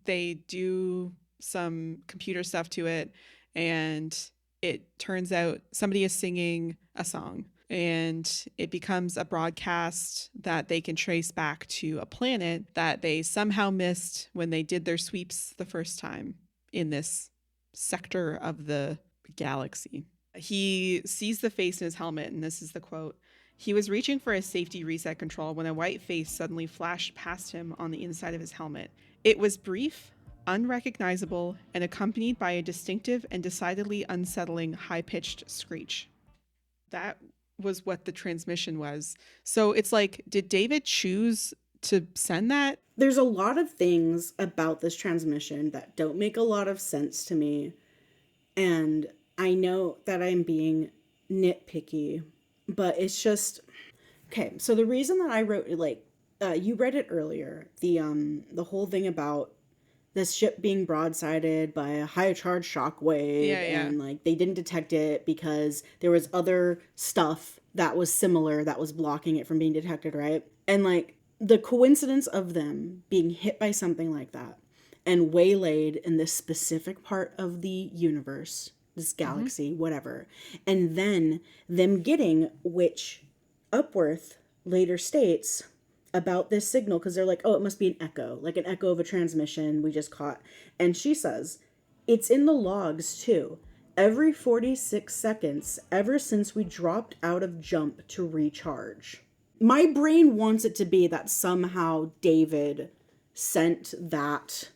they do some computer stuff to it, and it turns out somebody is singing a song, and it becomes a broadcast that they can trace back to a planet that they somehow missed when they did their sweeps the first time in this sector of the galaxy. He sees the face in his helmet, and this is the quote. He was reaching for his safety reset control when a white face suddenly flashed past him on the inside of his helmet. It was brief, unrecognizable, and accompanied by a distinctive and decidedly unsettling high pitched screech. That was what the transmission was. So it's like, did David choose to send that? There's a lot of things about this transmission that don't make a lot of sense to me. And I know that I'm being nitpicky, but it's just okay. So the reason that I wrote like you read it earlier, the whole thing about this ship being broadsided by a high charge shockwave, Yeah, yeah. and like they didn't detect it because there was other stuff that was similar that was blocking it from being detected, right? And like the coincidence of them being hit by something like that and waylaid in this specific part of the universe, this Mm-hmm. galaxy, whatever, and then them getting, which Upworth later states about this signal, because they're like, oh, it must be an echo, like an echo of a transmission we just caught. And she says, it's in the logs too. Every 46 seconds, ever since we dropped out of jump to recharge. My brain wants it to be that somehow David sent that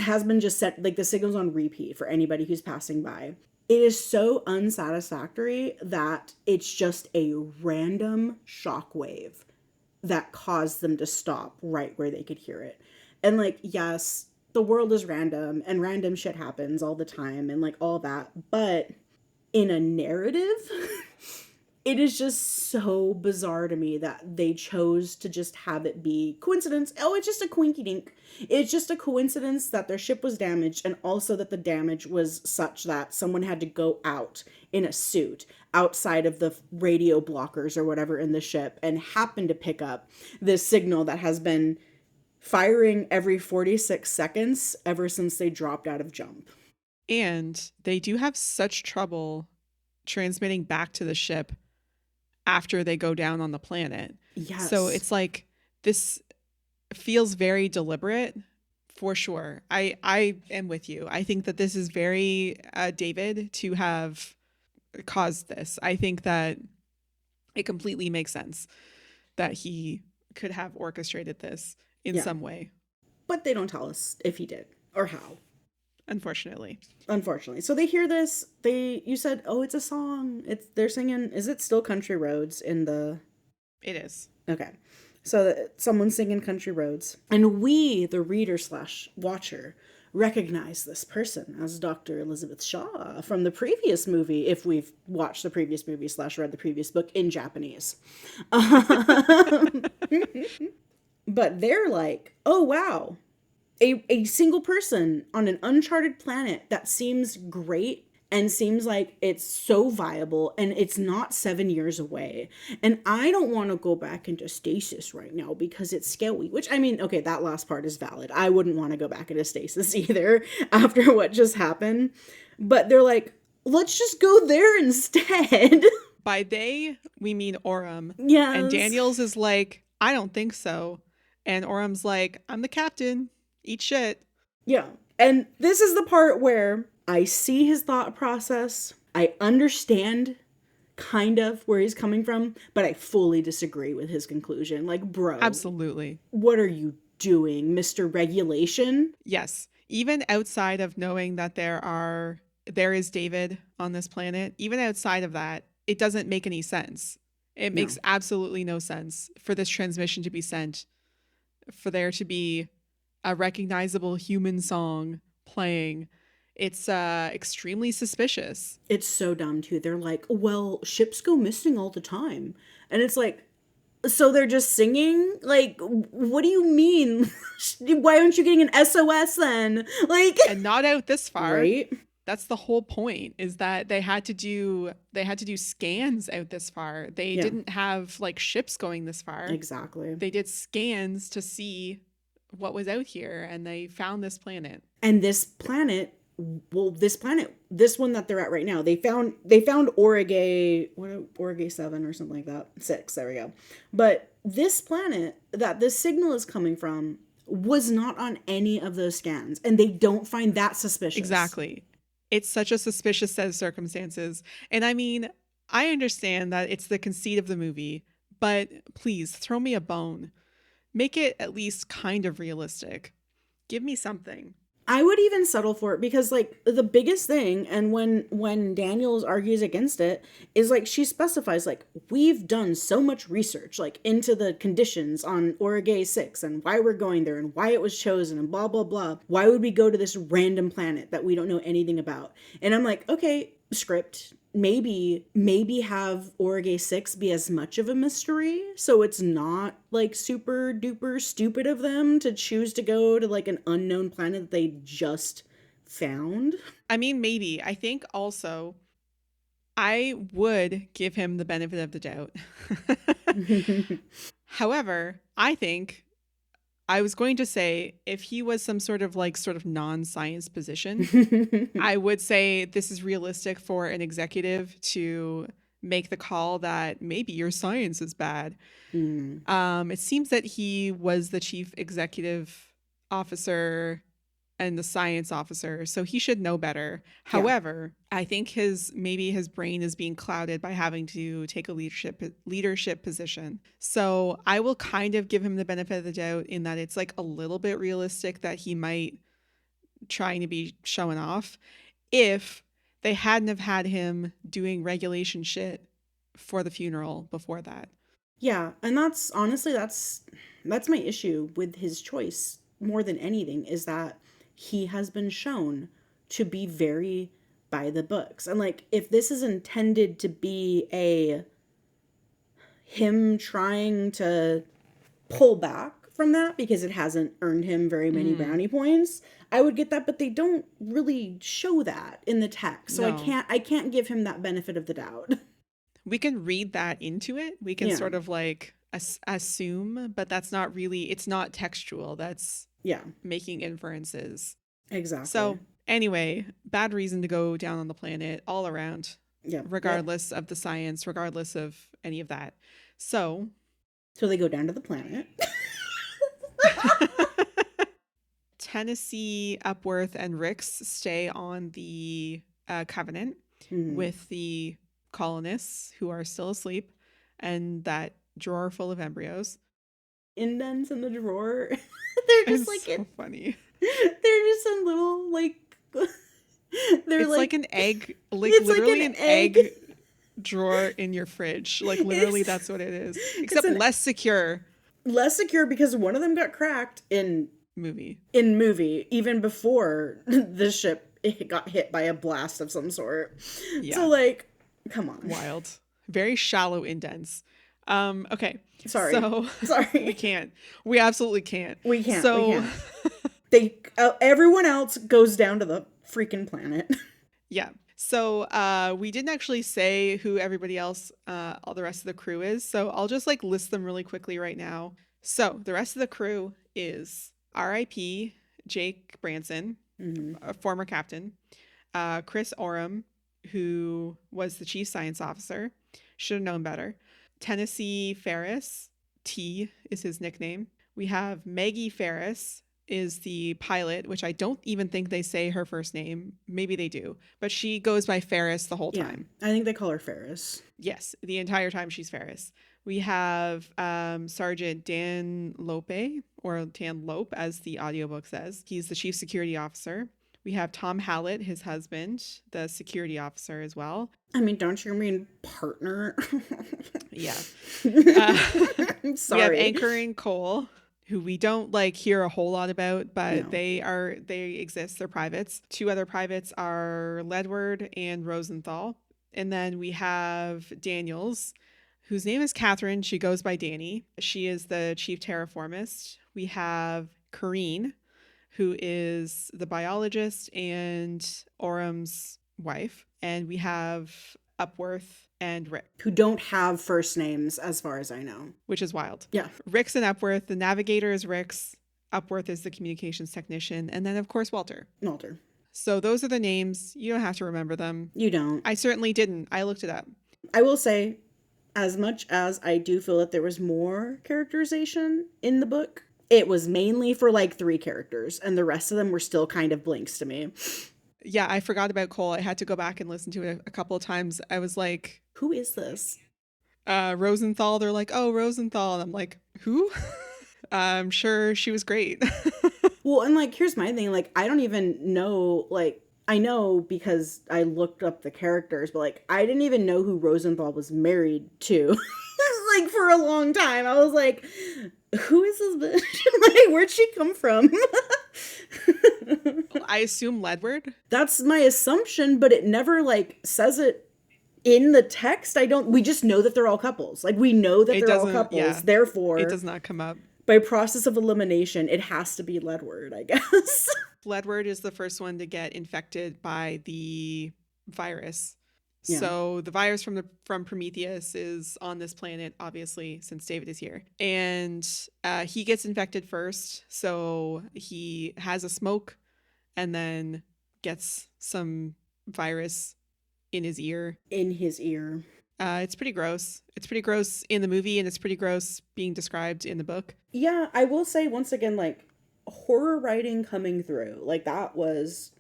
has been just set, like the signal's on repeat for anybody who's passing by. It is so unsatisfactory that it's just a random shockwave that caused them to stop right where they could hear it. And like, yes, the world is random and random shit happens all the time and like all that, but in a narrative, it is just so bizarre to me that they chose to just have it be coincidence. Oh, it's just a quinky dink. It's just a coincidence that their ship was damaged, and also that the damage was such that someone had to go out in a suit outside of the radio blockers or whatever in the ship and happen to pick up this signal that has been firing every 46 seconds ever since they dropped out of jump. And they do have such trouble transmitting back to the ship after they go down on the planet. So Yes. it's like this feels very deliberate for sure. I am with you. I think that this is very David to have caused this. I think that it completely makes sense that he could have orchestrated this in Yeah. some way, But they don't tell us if he did or how. unfortunately. Unfortunately. So they hear this, you said, "Oh, it's a song." They're singing, is it still Country Roads in the It is. Okay. So someone's singing Country Roads, and we, the reader slash watcher, recognize this person as Dr. Elizabeth Shaw from the previous movie, if we've watched the previous movie slash read the previous book in Japanese. But they're like, oh wow, a single person on an uncharted planet that seems great and seems like it's so viable, and it's not 7 years away. And I don't want to go back into stasis right now because it's scary. Which, I mean, okay, that last part is valid. I wouldn't want to go back into stasis either after what just happened. But they're like, let's just go there instead. By they, we mean Orem. And Yes. Daniels is like, I don't think so. And Orem's like, I'm the captain. Eat shit. Yeah. And this is the part where I see his thought process. I understand kind of where he's coming from, but I fully disagree with his conclusion. Like, bro, Absolutely. what are you doing, Mr. Regulation? Yes. Even outside of knowing that there is David on this planet, even outside of that, it doesn't make any sense. It No. makes absolutely no sense for this transmission to be sent, for there to be a recognizable human song playing. It's extremely suspicious. It's so dumb too. They're like, well, ships go missing all the time. And it's like, so they're just singing? Like, what do you mean? Why aren't you getting an SOS then? Like, And not out this far. right? That's the whole point, is that they had to do scans out this far. They Yeah, didn't have like ships going this far. exactly. They did scans to see what was out here, and they found this planet. And this planet, well, this one that they're at right now, they found Origay 7 or something like that. 6, there we go. But this planet that this signal is coming from was not on any of those scans, and they don't find that suspicious. Exactly. It's such a suspicious set of circumstances. And I mean, I understand that it's the conceit of the movie, but please throw me a bone. Make it at least kind of realistic. Give me something. I would even settle for it because like the biggest thing, and when Daniels argues against it, is like she specifies like we've done so much research like into the conditions on Origay 6 and why we're going there and why it was chosen and blah blah blah. Why would we go to this random planet that we don't know anything about? And I'm like, okay, script, maybe have Origay 6 be as much of a mystery so it's not like super duper stupid of them to choose to go to like an unknown planet that they just found. I mean, maybe. I think also I would give him the benefit of the doubt. However, I think I was going to say if he was some sort of non-science position, I would say this is realistic for an executive to make the call that maybe your science is bad. Mm. It seems that he was the chief executive officer and the science officer, so he should know better. Yeah. However, I think his brain is being clouded by having to take a leadership position. So I will kind of give him the benefit of the doubt in that it's like a little bit realistic that he might trying to be showing off if they hadn't have had him doing regulation shit for the funeral before that. Yeah, and that's honestly that's my issue with his choice more than anything is that he has been shown to be very by the books. And like if this is intended to be a him trying to pull back from that because it hasn't earned him very many Mm, brownie points, I would get that, but they don't really show that in the text. So I no. can't I can't give him that benefit of the doubt. We can read that into it. We can Yeah. sort of like assume, but that's not really, it's not textual. That's Yeah, making inferences. exactly. So, anyway, bad reason to go down on the planet all around, Yeah. Yep. regardless of the science, regardless of any of that. So, So they go down to the planet. Tennessee, Upworth, and Ricks stay on the Covenant Mhm. with the colonists who are still asleep and that drawer full of embryos. Indents in the drawer. They're just It's like so funny. they're just in little like they're It's like like an egg, like it's like literally an an egg. egg drawer in your fridge. Like literally It's that's what it is. it's Except an less secure less secure because one of them got cracked movie. in movie even before the ship got hit by a blast of some sort. So Yeah, like, come on. wild. Very shallow indents. Okay. Sorry. So we Sorry. can't. We absolutely can't. We can't. We So can't. They everyone else goes down to the freaking planet. yeah. So we didn't actually say who everybody else, all the rest of the crew is. So I'll just like list them really quickly right now. So the rest of the crew is R.I.P. Jake Branson, Hmm. a former captain, Chris Oram, who was the chief science officer, should have known better. Tennessee Ferris, T is his nickname. We have Maggie Ferris, is the pilot, which I don't even think they say her first name. Maybe they do, but she goes by Ferris the whole Yeah, time. I think they call her Ferris. Yes, the entire time she's Ferris. We have Sergeant Dan Lope, or Dan Lope, as the audiobook says. He's the chief security officer. We have Tom Hallett, his husband, the security officer as well. I mean, don't you mean partner? Yeah. I'm We have sorry. Anchor Cole, who we don't like hear a whole lot about, but No. they exist. They're privates. Two other privates are Ledward and Rosenthal. And then we have Daniels, whose name is Catherine. She goes by Danny. She is the chief terraformist. We have Corrine, who is the biologist and Orem's wife. And we have Upworth and Rick, Who don't have first names, as far as I know. which is wild. Yeah. Rick's and Upworth. The navigator is Rick's. Upworth is the communications technician. And then, of course, Walter. Walter. So those are the names. You don't have to remember them. You don't. I certainly didn't. I looked it up. I will say, as much as I do feel that there was more characterization in the book, it was mainly for like 3 characters, and the rest of them were still kind of blinks to me. Yeah, I forgot about Cole. I had to go back and listen to it a couple of times. I was like, Who is this? Rosenthal. They're like, oh, Rosenthal. And I'm like, who? I'm sure she was great. Well, and like, here's my thing. Like, I don't even know, like, I know because I looked up the characters, but like, I didn't even know who Rosenthal was married to. Like, for a long time. I was like, who is this bitch? Like, where'd she come from? I assume Ledward. That's my assumption, but it never like says it in the text. We just know that they're all couples. Like, we know that It they're all doesn't, couples. yeah. Therefore, It does not come up. by process of elimination, it has to be Ledward, I guess. Ledward is the first one to get infected by the virus. Yeah. So the virus from Prometheus is on this planet, obviously, since David is here, and he gets infected first. So he has a smoke, and then gets some virus in his ear. In his ear. It's pretty gross. It's pretty gross in the movie, and it's pretty gross being described in the book. Yeah, I will say once again, like, horror writing coming through. Like, that was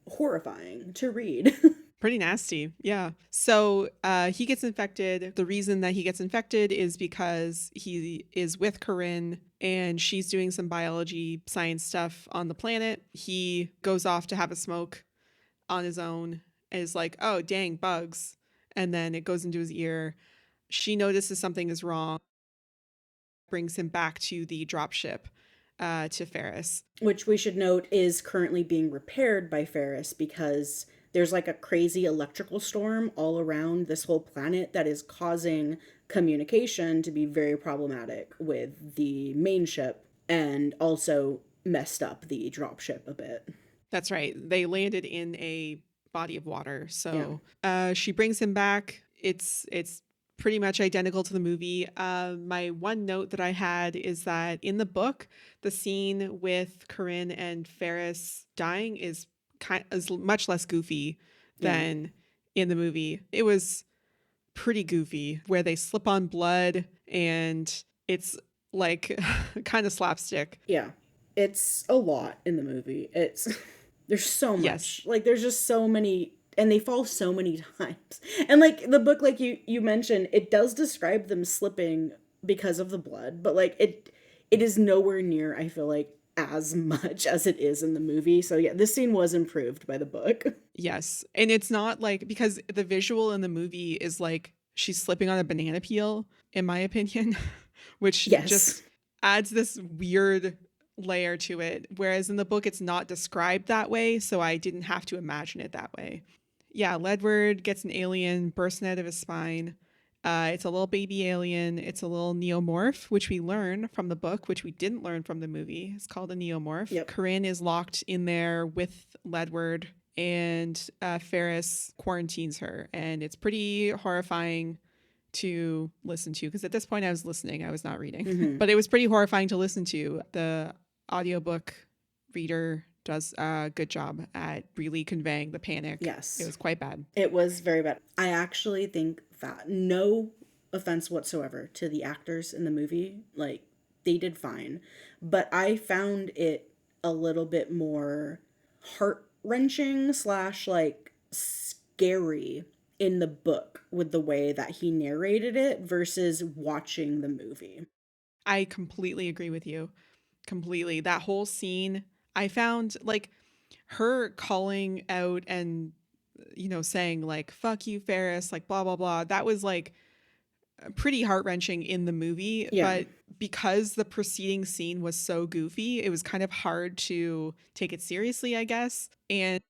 horrifying to read. Pretty nasty. Yeah. So he gets infected. The reason that he gets infected is because he is with Corinne and she's doing some biology science stuff on the planet. He goes off to have a smoke on his own and is like, oh, dang, bugs. And then it goes into his ear. She notices something is wrong, brings him back to the dropship to Ferris. Which we should note is currently being repaired by Ferris because there's like a crazy electrical storm all around this whole planet that is causing communication to be very problematic with the main ship and also messed up the dropship a bit. That's right. They landed in a body of water. So she brings him back. It's pretty much identical to the movie. My one note that I had is that in the book, the scene with Corinne and Ferris dying is much less goofy than in the movie. It was pretty goofy where they slip on blood and it's like kind of slapstick. Yeah. It's a lot in the movie. There's so much. Yes. Like, there's just so many, and they fall so many times. And like the book, like you mentioned, it does describe them slipping because of the blood, but like it is nowhere near, I feel like, as much as it is in the movie. So yeah, this scene was improved by the book. Yes. And it's not like, because the visual in the movie is like she's slipping on a banana peel, in my opinion, which just adds this weird layer to it. Whereas in the book, it's not described that way. So I didn't have to imagine it that way. Yeah, Ledward gets an alien bursting out of his spine. It's a little baby alien. It's a little neomorph, which we learn from the book, which we didn't learn from the movie. It's called a neomorph. Yep. Corinne is locked in there with Ledward, and Ferris quarantines her. And it's pretty horrifying to listen to, because at this point I was listening. I was not reading. Mm-hmm. But it was pretty horrifying to listen to. The audiobook reader does a good job at really conveying the panic. Yes. It was quite bad. It was very bad. I actually think that, no offense whatsoever to the actors in the movie, like, they did fine. But I found it a little bit more heart wrenching slash like scary in the book with the way that he narrated it versus watching the movie. I completely agree with you. Completely. That whole scene, I found like her calling out and, saying like, fuck you, Ferris, like, blah, blah, blah. That was like pretty heart wrenching in the movie. Yeah. But because the preceding scene was so goofy, it was kind of hard to take it seriously, I guess. And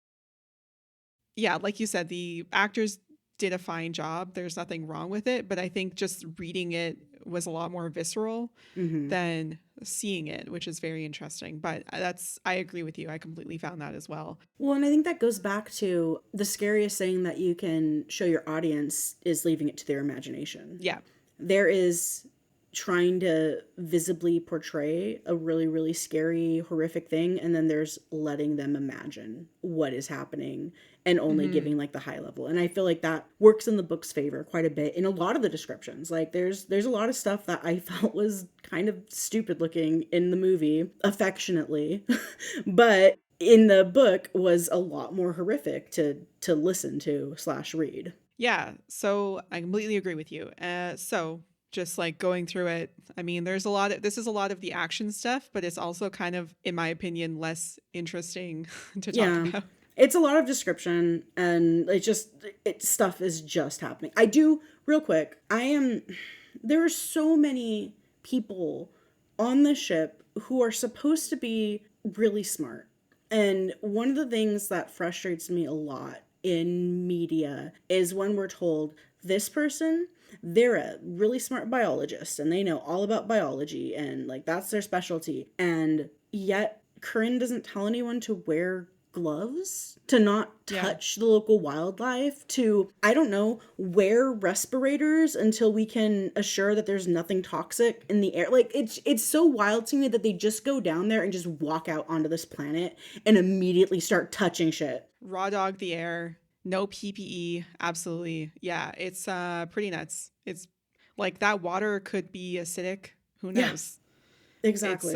yeah, like you said, the actors did a fine job. There's nothing wrong with it. But I think just reading it was a lot more visceral Mm-hmm. than seeing it, which is very interesting. But I agree with you. I completely found that as well. Well, and I think that goes back to the scariest thing that you can show your audience is leaving it to their imagination. Yeah. There is trying to visibly portray a really, really scary, horrific thing, and then there's letting them imagine what is happening and only Mm-hmm. giving like the high level. And I feel like that works in the book's favor quite a bit in a lot of the descriptions. Like there's a lot of stuff that I felt was kind of stupid looking in the movie, affectionately, but in the book was a lot more horrific to listen to slash read. Yeah. So I completely agree with you. So just like going through it, I mean, this is a lot of the action stuff, but it's also kind of, in my opinion, less interesting to talk Yeah. about. It's a lot of description and stuff is just happening. I do real quick. There are so many people on the ship who are supposed to be really smart. And one of the things that frustrates me a lot in media is when we're told this person, they're a really smart biologist and they know all about biology and like that's their specialty. And yet Corinne doesn't tell anyone to wear gloves, to not Yeah. touch the local wildlife, to, I don't know, wear respirators until we can assure that there's nothing toxic in the air. Like it's so wild to me that they just go down there and just walk out onto this planet and immediately start touching shit. Raw dog the air, no PPE. Absolutely. Yeah. It's pretty nuts. It's like that water could be acidic. Who Yeah, knows? exactly.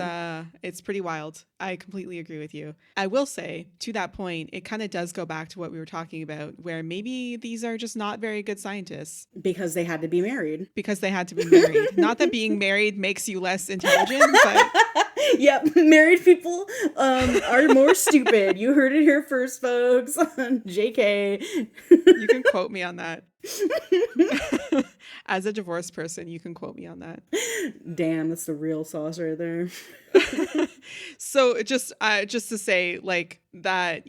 It's pretty wild. I completely agree with you. I will say, to that point, it kind of does go back to what we were talking about, where maybe these are just not very good scientists Because they had to be married. because they had to be married. Not that being married makes you less intelligent, but Yep, married people are more stupid. You heard it here first, folks. JK. you can quote me on that. As a divorced person, you can quote me on that. Damn, that's the real sauce right there. So just to say like that,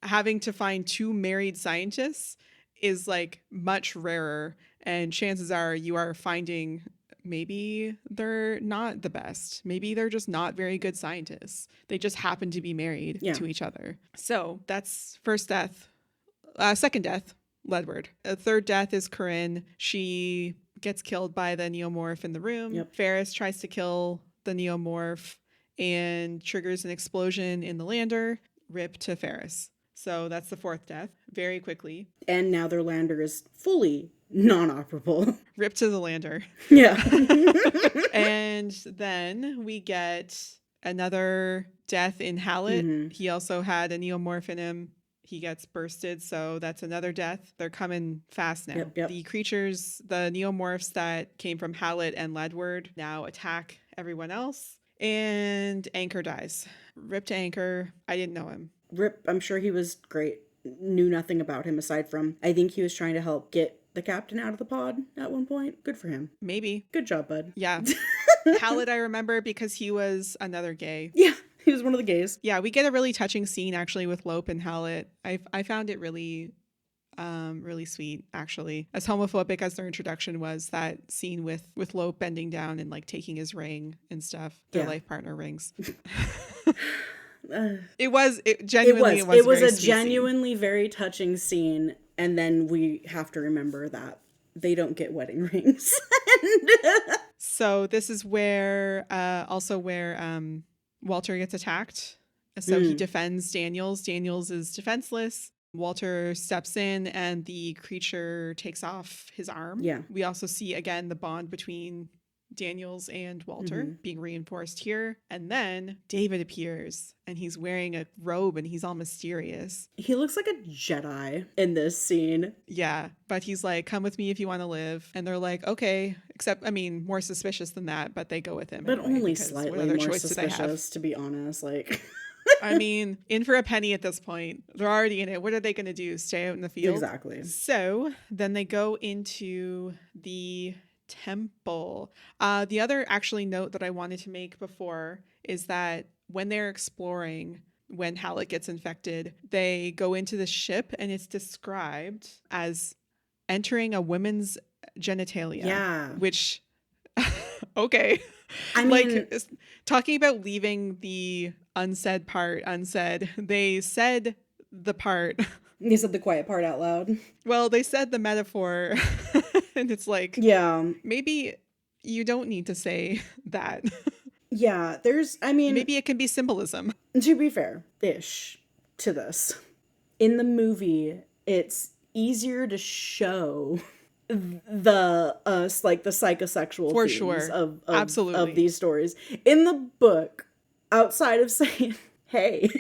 having to find two married scientists is like much rarer, and chances are you are finding maybe they're not the best. Maybe they're just not very good scientists. They just happen to be married Yeah. to each other. So that's first death. Second death, Ledward. A third death is Corinne. She gets killed by the neomorph in the room. Yep. Ferris tries to kill the neomorph and triggers an explosion in the lander. Rip to Ferris. So that's the fourth death. Very quickly. And now their lander is fully non-operable. Rip to the lander. Yeah. And then we get another death in Hallett. Mhm. He also had a neomorph in him. He gets bursted, so that's another death. They're coming fast now. Yep. The creatures, the neomorphs that came from Hallett and Ledward, now attack everyone else. And Anchor dies. Rip to Anchor. I didn't know him. Rip, I'm sure he was great. Knew nothing about him aside from, I think he was trying to help get the captain out of the pod at one point. Good for him. Maybe. Good job, bud. Yeah. Hallett I remember because he was another gay. Yeah, he was one of the gays. Yeah, we get a really touching scene actually with Lope and Hallett. I found it really really sweet actually. As homophobic as their introduction was, that scene with Lope bending down and like taking his ring and stuff, their Yeah. life partner rings. Uh, It was it genuinely was very a sweet scene. genuinely very touching scene, and then we have to remember that they don't get wedding rings. So this is where Walter gets attacked. So he defends Daniels. Daniels is defenseless. Walter steps in and the creature takes off his arm. Yeah. We also see again the bond between Daniels and Walter Mm-hmm. being reinforced here. And then David appears and he's wearing a robe and he's all mysterious. He looks like a Jedi in this scene. Yeah, but he's like, come with me if you want to live. And they're like, okay, except, I mean, more suspicious than that, but they go with him But anyway only because what slightly other more choice do they have? suspicious, to be honest. Like, I mean, in for a penny at this point. They're already in it. What are they going to do? Stay out in the field? exactly. So then they go into the temple. The other actually note that I wanted to make before is that when they're exploring, when Halleck gets infected, they go into the ship and it's described as entering a woman's genitalia, Yeah. which, okay. I Like mean, talking about leaving the unsaid part unsaid, they said the part. you said the quiet part out loud. Well, they said the metaphor, and it's like Yeah. maybe you don't need to say that. Yeah. I mean, Maybe it can be symbolism. to be fair ish to this, in the movie, it's easier to show the like the psychosexual For themes sure. of Absolutely. these stories. In the book, outside of saying, hey,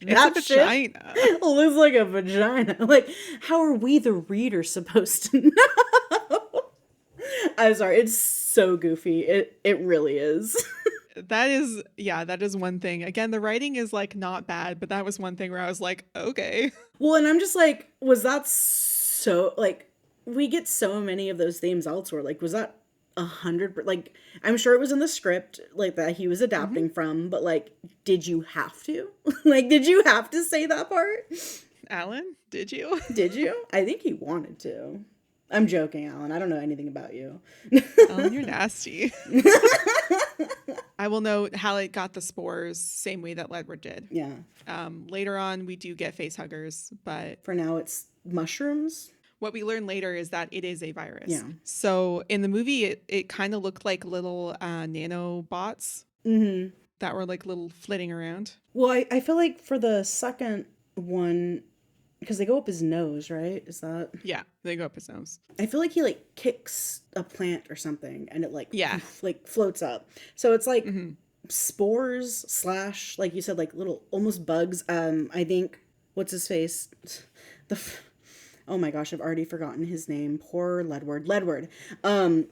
It's a that shit vagina. looks like a vagina. Like, how are we the reader supposed to know? I'm sorry, it's so goofy. It really is. That is, yeah, that is one thing. Again, the writing is like not bad, but that was one thing where I was like, okay. Well, and I'm just like, was that so like we get so many of those themes elsewhere? Like, was that 100? Like, I'm sure it was in the script, like that he was Mm-hmm. adapting from, but like, did you have to? Like, did you have to say that part? Alan, did you? Did you? I think he wanted to. I'm joking, Alan. I don't know anything about you. Alan, you're nasty. I will note Halleck got the spores same way that Ledward did. Yeah. Later on, we do get face huggers, but For now, it's mushrooms. what we learn later is that it is a virus. Yeah. So in the movie, it kind of looked like little nanobots Mm-hmm. that were like little flitting around. Well, I feel like for the second one, because they go up his nose, right? Is that? Yeah, they go up his nose. I feel like he like kicks a plant or something, and it like Yeah. like floats up. So it's like Hmm. spores slash, like you said, like little almost bugs. I think what's his face, the oh my gosh, I've already forgotten his name. Poor Ledward. Ledward.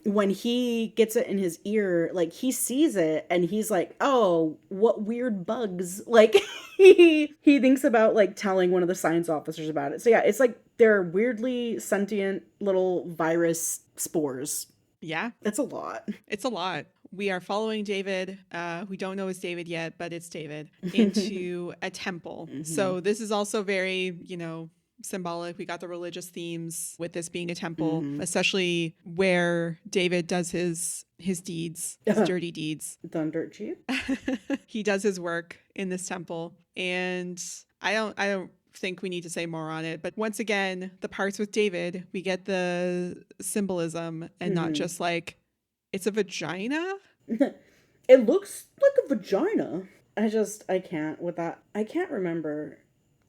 When he gets it in his ear, like he sees it and he's like, "Oh, what weird bugs!" Like he thinks about like telling one of the science officers about it. So yeah, it's like they're weirdly sentient little virus spores. Yeah, That's a lot. it's a lot. We are following David. We don't know it's David yet, but it's David into a temple. Mm-hmm. So this is also very, symbolic. We got the religious themes with this being a temple, Mm-hmm. especially where David does his deeds, his dirty deeds. Thunder Chief. He does his work in this temple, and I don't think we need to say more on it, but once again, the parts with David, we get the symbolism and not just like it's a vagina. It looks like a vagina. I can't with that. I can't remember.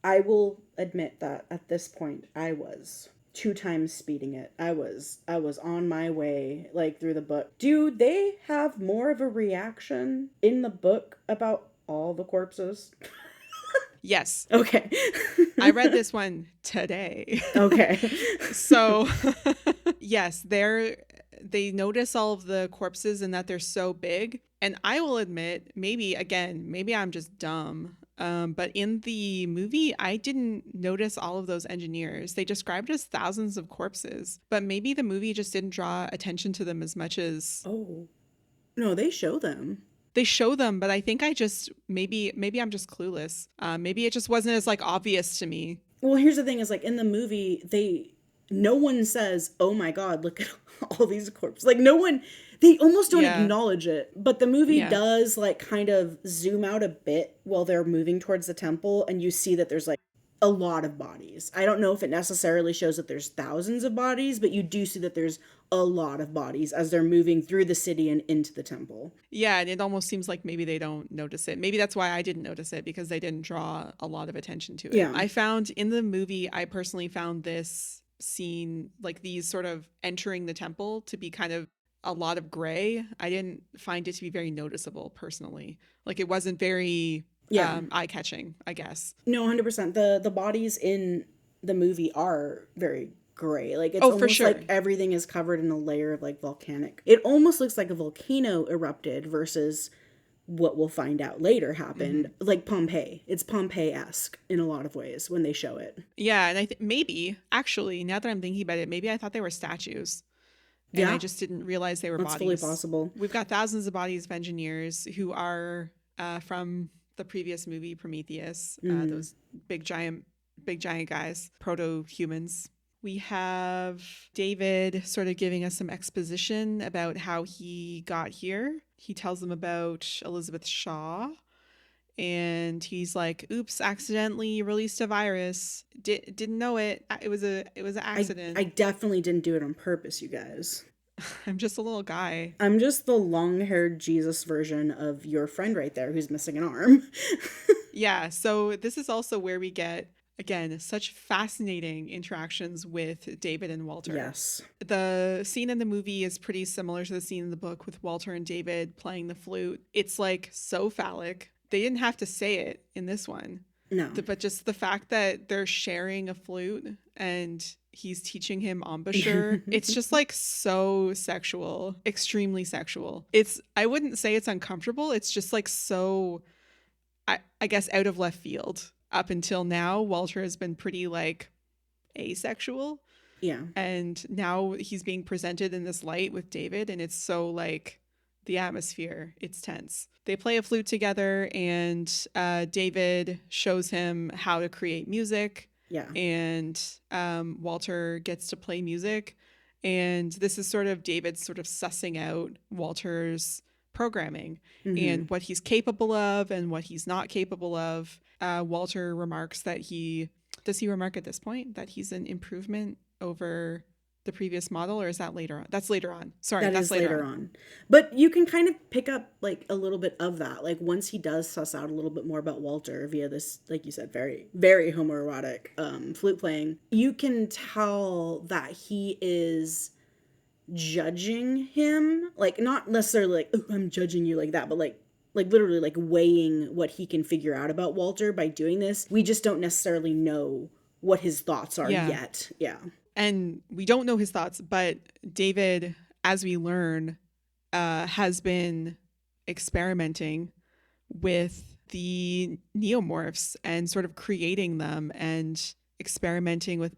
I will admit that at this point I was 2 times speeding it. I was on my way like through the book. Do they have more of a reaction in the book about all the corpses? Yes, Okay. I read this one today. Okay. So, yes, they notice all of the corpses and that they're so big. And I will admit, maybe I'm just dumb. But in the movie, I didn't notice all of those engineers. They described as thousands of corpses, but maybe the movie just didn't draw attention to them as much as Oh. No, they show them. they show them. But I think I just maybe I'm just clueless. Maybe it just wasn't as like obvious to me. Well, here's the thing is like in the movie, no one says, "Oh my god, look at all these corpses." Like no one they almost don't Yeah, acknowledge it. But the movie yeah, does like kind of zoom out a bit while they're moving towards the temple and you see that there's like a lot of bodies. I don't know if it necessarily shows that there's thousands of bodies, but you do see that there's a lot of bodies as they're moving through the city and into the temple. yeah. And it almost seems like maybe they don't notice it. Maybe that's why I didn't notice it because they didn't draw a lot of attention to it. Yeah. I found in the movie, I personally found this scene, like these sort of entering the temple, to be kind of a lot of gray. I didn't find it to be very noticeable personally. Like it wasn't very Yeah. eye catching, I guess. No, 100%. The bodies in the movie are very gray. Like it's Oh, for almost sure. like everything is covered in a layer of like volcanic. It almost looks like a volcano erupted versus what we'll find out later Mm-hmm. happened, like Pompeii. It's Pompeii-esque in a lot of ways when they show it. Yeah, and maybe actually, now that I'm thinking about it, maybe I thought they were statues, and I Yeah, just didn't realize they were that's fully bodies. possible. We've got thousands of bodies of engineers who are from the previous movie Prometheus. Mm, Those big giant guys, proto humans. We have David sort of giving us some exposition about how he got here. He tells them about Elizabeth Shaw, and he's like, "Oops, accidentally released a virus. Didn't know it. It was an I accident. definitely didn't do it on purpose, you guys. I'm just a little guy." I'm just the long-haired Jesus version of your friend right there who's missing an arm. Yeah, so this is also where we get again such fascinating interactions with David and Walter. Yes. The scene in the movie is pretty similar to the scene in the book with Walter and David playing the flute. It's like so phallic. They didn't have to say it in this one, No. but just the fact that they're sharing a flute and he's teaching him embouchure, it's just like so sexual, extremely sexual. I wouldn't say it's uncomfortable, it's just like so, I guess, out of left field. Up until now, Walter has been pretty like asexual, Yeah. and now he's being presented in this light with David, and it's so like the atmosphere, it's tense. They play a flute together, and David shows him how to create music, Yeah. and Walter gets to play music. And this is sort of David sort of sussing out Walter's programming Mm-hmm. and what he's capable of and what he's not capable of. Walter remarks that he remark at this point that he's an improvement over the previous model, or is that later on? That's later on. Sorry, That that's is later later on. on. But you can kind of pick up like a little bit of that. Like once he does suss out a little bit more about Walter via this, like you said, very, very homoerotic flute playing, you can tell that he is judging him. Like not necessarily like, oh, I'm judging you like that, but like literally like weighing what he can figure out about Walter by doing this. We just don't necessarily know what his thoughts are Yeah. yet. Yeah. And we don't know his thoughts, but David, as we learn, has been experimenting with the neomorphs and sort of creating them and experimenting with the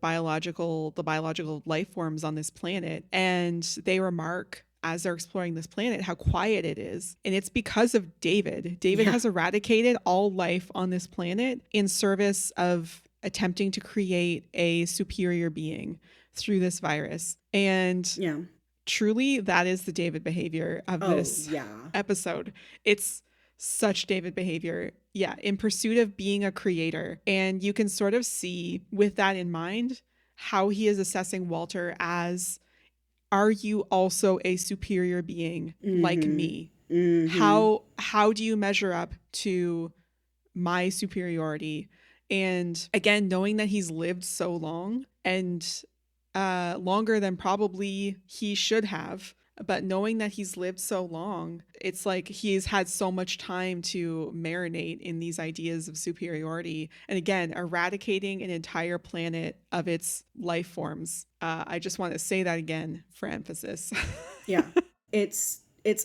biological life forms on this planet. And they remark as they're exploring this planet how quiet it is. And it's because of David. David Yeah. has eradicated all life on this planet in service of attempting to create a superior being through this virus. And Yeah. truly, that is the David behavior of Oh, this yeah. episode. It's such David behavior. Yeah, in pursuit of being a creator. And you can sort of see, with that in mind, how he is assessing Walter as, are you also a superior being like Mhm. me? Mhm. How do you measure up to my superiority? And again, knowing that he's lived so long and longer than probably he should have, but knowing that he's lived so long, it's like he's had so much time to marinate in these ideas of superiority. And again, eradicating an entire planet of its life forms. I just want to say that again for emphasis. Yeah. It's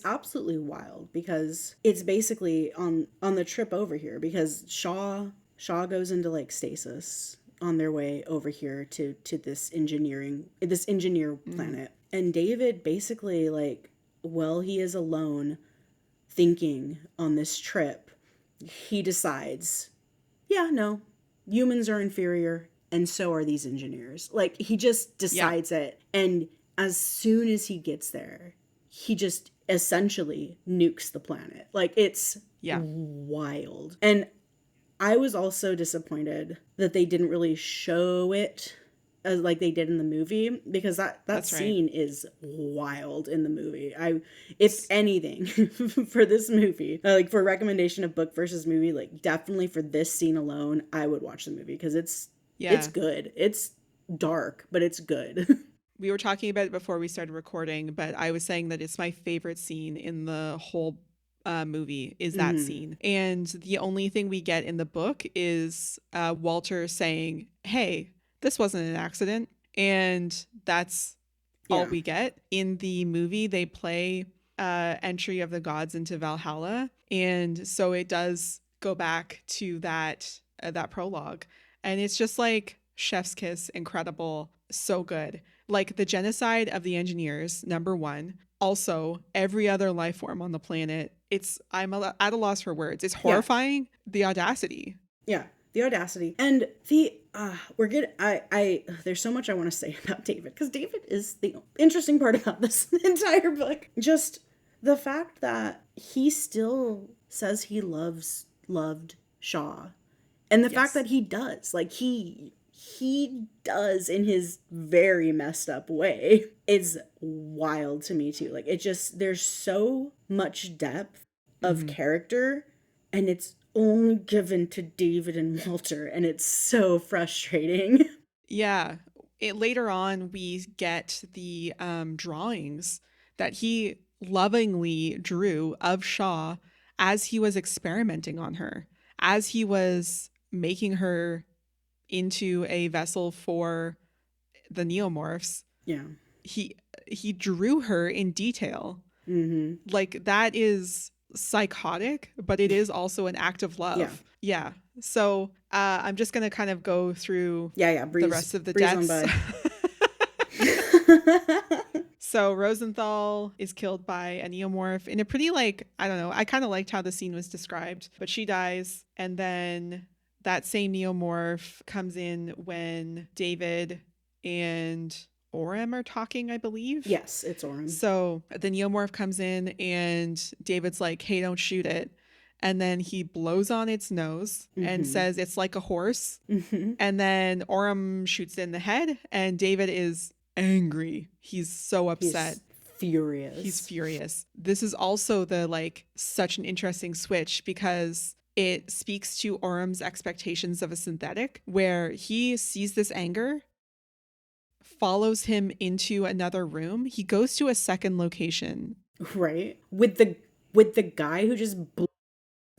absolutely wild because it's basically on the trip over here because Shaw goes into like stasis on their way over here to this engineer Mm, planet. And David basically like while he is alone thinking on this trip, he decides, yeah, no, humans are inferior and so are these engineers. Like he just yeah, decides it. And as soon as he gets there, he just essentially nukes the planet. Like it's yeah, wild. And I was also disappointed that they didn't really show it as like they did in the movie because that that's right. scene is wild in the movie. I if anything for this movie, like for a recommendation of book versus movie, like definitely for this scene alone, I would watch the movie because it's Yeah. good. It's dark, but it's good. We were talking about it before we started recording, but I was saying that it's my favorite scene in the whole movie is that Mm-hmm. scene. And the only thing we get in the book is Walter saying, "Hey, this wasn't an accident." And that's all Yeah. we get. In the movie, they play Entry of the Gods into Valhalla. And so it does go back to that prologue. And it's just like chef's kiss, incredible, so good. Like the genocide of the engineers, number one. Also, every other life form on the planet. I'm at a loss for words. It's Yeah. horrifying. The audacity. Yeah. The audacity. And the we're getting I there's so much I want to say about David, because David is the interesting part about this entire book. Just the fact that he still says he loved Shaw, and the fact Yes. that he does, like he does in his very messed up way, is wild to me too. Like, it just, there's so much depth of Mm-hmm. character, and it's only given to David and Walter, and it's so frustrating. Yeah. Later on, we get the drawings that he lovingly drew of Shaw as he was experimenting on her, as he was making her into a vessel for the neomorphs. Yeah. He he drew her in detail. Mm-hmm. Like that is psychotic, but it is also an act of Yeah. love. Yeah. So I'm just gonna kind of go through Yeah, yeah. the Breeze rest of the breeze on deaths. by. So Rosenthal is killed by a neomorph in a pretty, like, I don't know, I kind of liked how the scene was described, but she dies. And then that same neomorph comes in when David and Orem are talking, I believe. Yes, it's Orem. So the neomorph comes in and David's like, "Hey, don't shoot it." And then he blows on its nose and Mm-hmm. says it's like a horse. Mm-hmm. And then Orem shoots it in the head, and David is angry. He's so upset. He's He's furious. furious. This is also the like such an interesting switch because it speaks to Orem's expectations of a synthetic, where he sees this anger, follows him into another room. He goes to a second location. Right? With the guy who just blew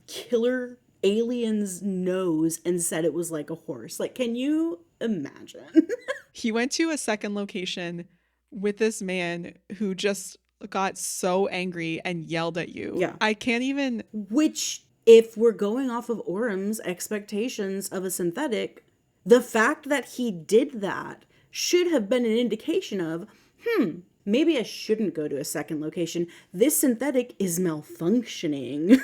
killer alien's nose and said it was like a horse. Like, can you imagine? He went to a second location with this man who just got so angry and yelled at you. Yeah. I can't even. Which, if we're going off of Orem's expectations of a synthetic, the fact that he did that should have been an indication of, maybe I shouldn't go to a second location. This synthetic is malfunctioning.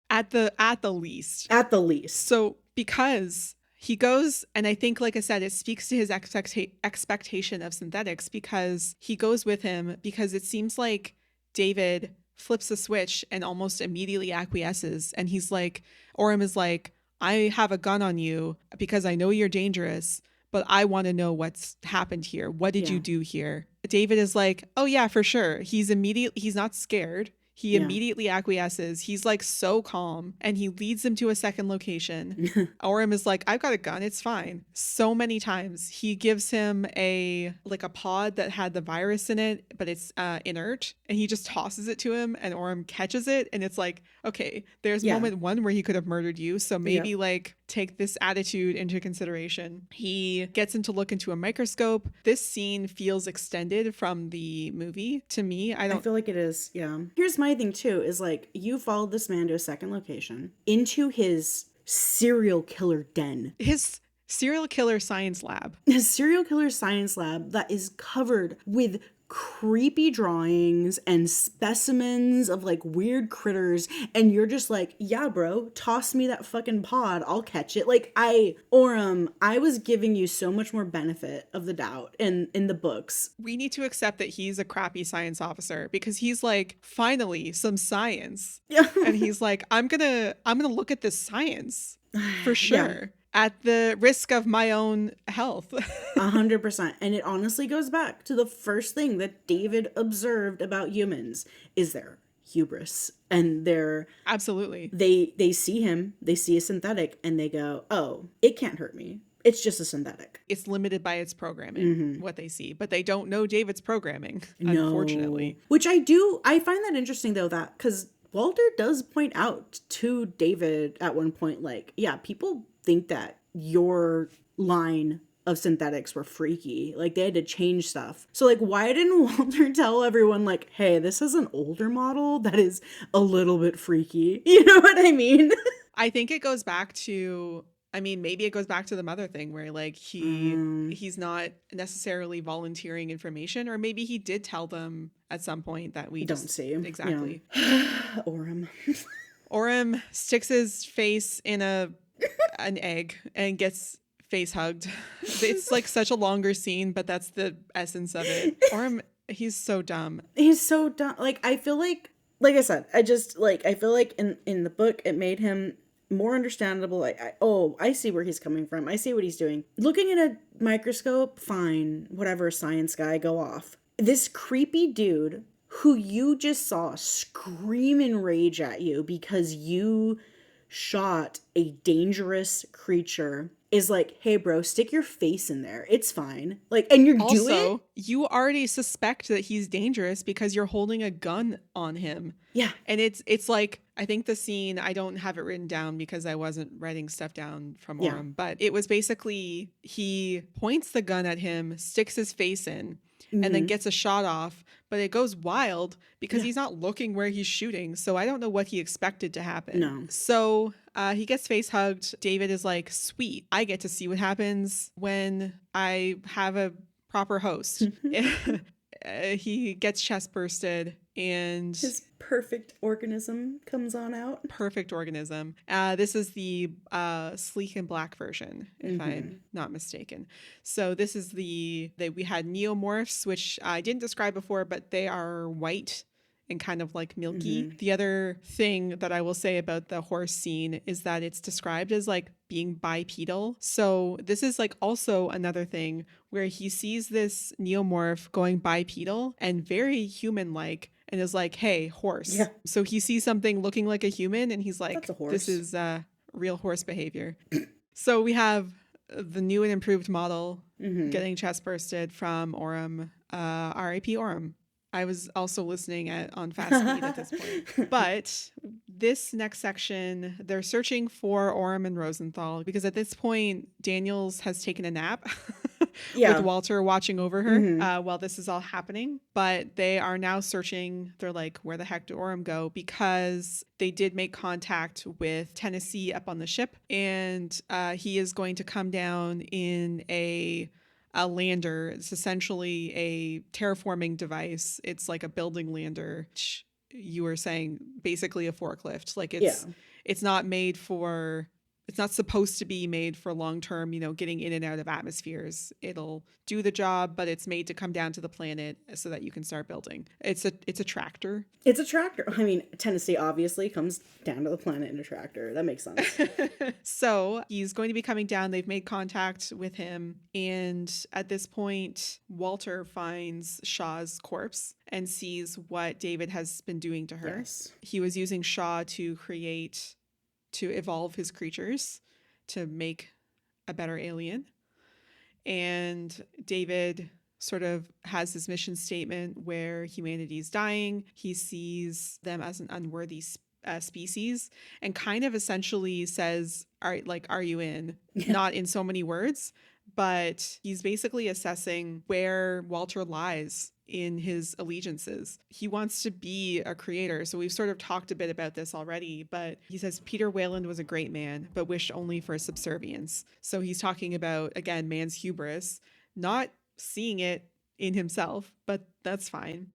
At the least. At the least. So because he goes, and I think, like I said, it speaks to his expectation of synthetics, because he goes with him because it seems like David flips a switch and almost immediately acquiesces. And he's like, Orem is like, "I have a gun on you because I know you're dangerous, but I want to know what's happened here. What did Yeah. you do here?" David is like, "Oh yeah, for sure." He's not scared. He Yeah. immediately acquiesces. He's like so calm, and he leads them to a second location. Orem is like, "I've got a gun. It's fine." So many times he gives him a pod that had the virus in it, but it's inert, and he just tosses it to him, and Orem catches it, and it's like, okay, there's Yeah. moment one where he could have murdered you, so maybe Yep. like take this attitude into consideration. He gets him to look into a microscope. This scene feels extended from the movie to me. I feel like it is, yeah. Here's my thing too, is like, you followed this man to a second location, into his serial killer den. His serial killer science lab. His serial killer science lab that is covered with creepy drawings and specimens of like weird critters, and you're just like, yeah, bro, toss me that fucking pod, I'll catch it. Like, Orem, I was giving you so much more benefit of the doubt in the books. We need to accept that he's a crappy science officer, because he's like, finally some science. Yeah. And he's like, I'm gonna look at this science for sure. Yeah. At the risk of my own health. 100%. And it honestly goes back to the first thing that David observed about humans, is their hubris and their, Absolutely. they see him, they see a synthetic, and they go, oh, it can't hurt me. It's just a synthetic. It's limited by its programming, Mm-hmm. what they see, but they don't know David's programming, No. unfortunately. Which I find that interesting though, that because Walter does point out to David at one point, like, yeah, people think that your line of synthetics were freaky. Like, they had to change stuff. So, like, why didn't Walter tell everyone, like, hey, this is an older model that is a little bit freaky? You know what I mean? I think it goes back to, I mean, maybe it goes back to the mother thing where like he's not necessarily volunteering information, or maybe he did tell them at some point that we Don't just see. exactly. Yeah. Orem. Orem sticks his face in an egg and gets face hugged. It's like such a longer scene, but that's the essence of it. Orem, he's so dumb. He's so dumb. Like, I feel like I said, I feel like in the book it made him more understandable. Like, I see where he's coming from. I see what he's doing. Looking at a microscope, fine, whatever, science guy, go off. This creepy dude who you just saw scream in rage at you because you shot a dangerous creature is like, hey bro, stick your face in there. It's fine. Like, and you do it? Also, you already suspect that he's dangerous because you're holding a gun on him. Yeah. And it's like, I think the scene, I don't have it written down because I wasn't writing stuff down from Yeah. Orem, but it was basically he points the gun at him, sticks his face in, and then gets a shot off, but it goes wild because he's not looking where he's shooting. So I don't know what he expected to happen. No. So he gets face hugged. David is like, sweet, I get to see what happens when I have a proper host. He gets chest bursted and His perfect organism comes on out. perfect organism. This is the sleek and black version, if I'm not mistaken. So this is we had neomorphs, which I didn't describe before, but they are white and kind of like milky. The other thing that I will say about the horse scene is that it's described as like being bipedal. So this is like also another thing where he sees this neomorph going bipedal and very human-like and is like, hey, horse. Yeah. So he sees something looking like a human and he's like, That's a horse. this is real horse behavior. So we have the new and improved model getting chest bursted from Orem, R.I.P. Orem. I was also listening on fast speed at this point. But this next section, they're searching for Orem and Rosenthal because at this point, Daniels has taken a nap with Walter watching over her while this is all happening. But they are now searching. They're like, where the heck did Orem go? Because they did make contact with Tennessee up on the ship. And he is going to come down in a lander. It's essentially a terraforming device. It's like a building lander. You were saying basically a forklift. Like it's not made for, it's not supposed to be made for long-term, getting in and out of atmospheres. It'll do the job, but it's made to come down to the planet so that you can start building. It's a tractor. It's a tractor. I mean, Tennessee obviously comes down to the planet in a tractor. That makes sense. So he's going to be coming down. They've made contact with him. And at this point, Walter finds Shaw's corpse and sees what David has been doing to her. Yes. He was using Shaw to evolve his creatures to make a better alien. And David sort of has this mission statement where humanity is dying. He sees them as an unworthy species and kind of essentially says, are you in? Yeah. Not in so many words, but he's basically assessing where Walter lies in his allegiances. He wants to be a creator. So we've sort of talked a bit about this already, but he says Peter Wayland was a great man, but wished only for subservience. So he's talking about, again, man's hubris, not seeing it in himself, but that's fine.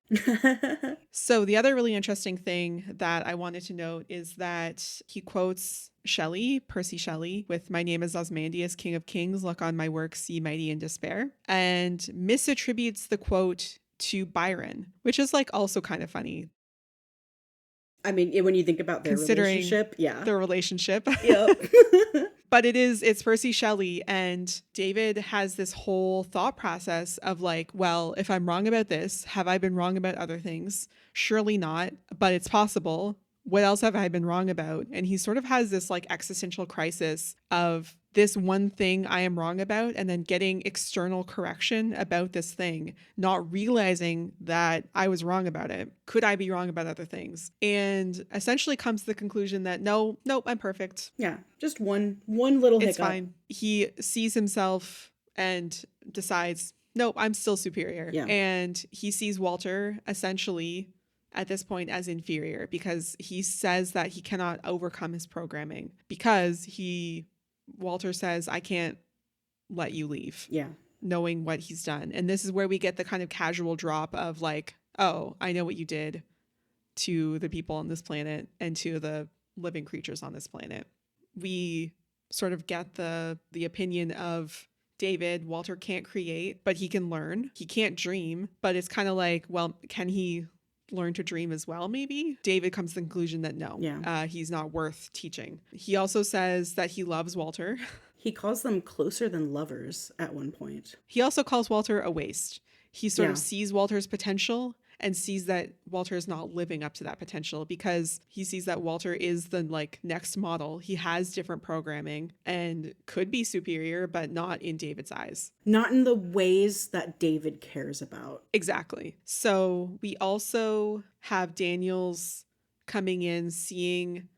So the other really interesting thing that I wanted to note is that he quotes Shelley, Percy Shelley, with "My name is Osmandius, King of Kings, look on my works, see mighty in despair," and misattributes the quote to Byron, which is like also kind of funny. I mean, when you think about their relationship, their relationship. Yep. But it's Percy Shelley, and David has this whole thought process of like, well, if I'm wrong about this, have I been wrong about other things? Surely not, but it's possible. What else have I been wrong about? And he sort of has this like existential crisis of this one thing I am wrong about and then getting external correction about this thing, not realizing that I was wrong about it. Could I be wrong about other things? And essentially comes to the conclusion that no, nope, I'm perfect. Yeah, just one little It's hiccup. fine. He sees himself and decides, nope, I'm still superior. Yeah. And he sees Walter essentially at this point as inferior because he says that he cannot overcome his programming because Walter says, I can't let you leave, Yeah. knowing what he's done. And this is where we get the kind of casual drop of like, oh, I know what you did to the people on this planet and to the living creatures on this planet. We sort of get the opinion of David. Walter can't create, but he can learn. He can't dream, but it's kind of like, well, can he learn to dream as well? Maybe David comes to the conclusion that no, Yeah. he's not worth teaching. He also says that he loves Walter. He calls them closer than lovers at one point. He also calls Walter a waste. He sort of Yeah. sees Walter's potential and sees that Walter is not living up to that potential because he sees that Walter is the like next model. He has different programming and could be superior, but not in David's eyes. Not in the ways that David cares about. Exactly. So we also have Daniels coming in, seeing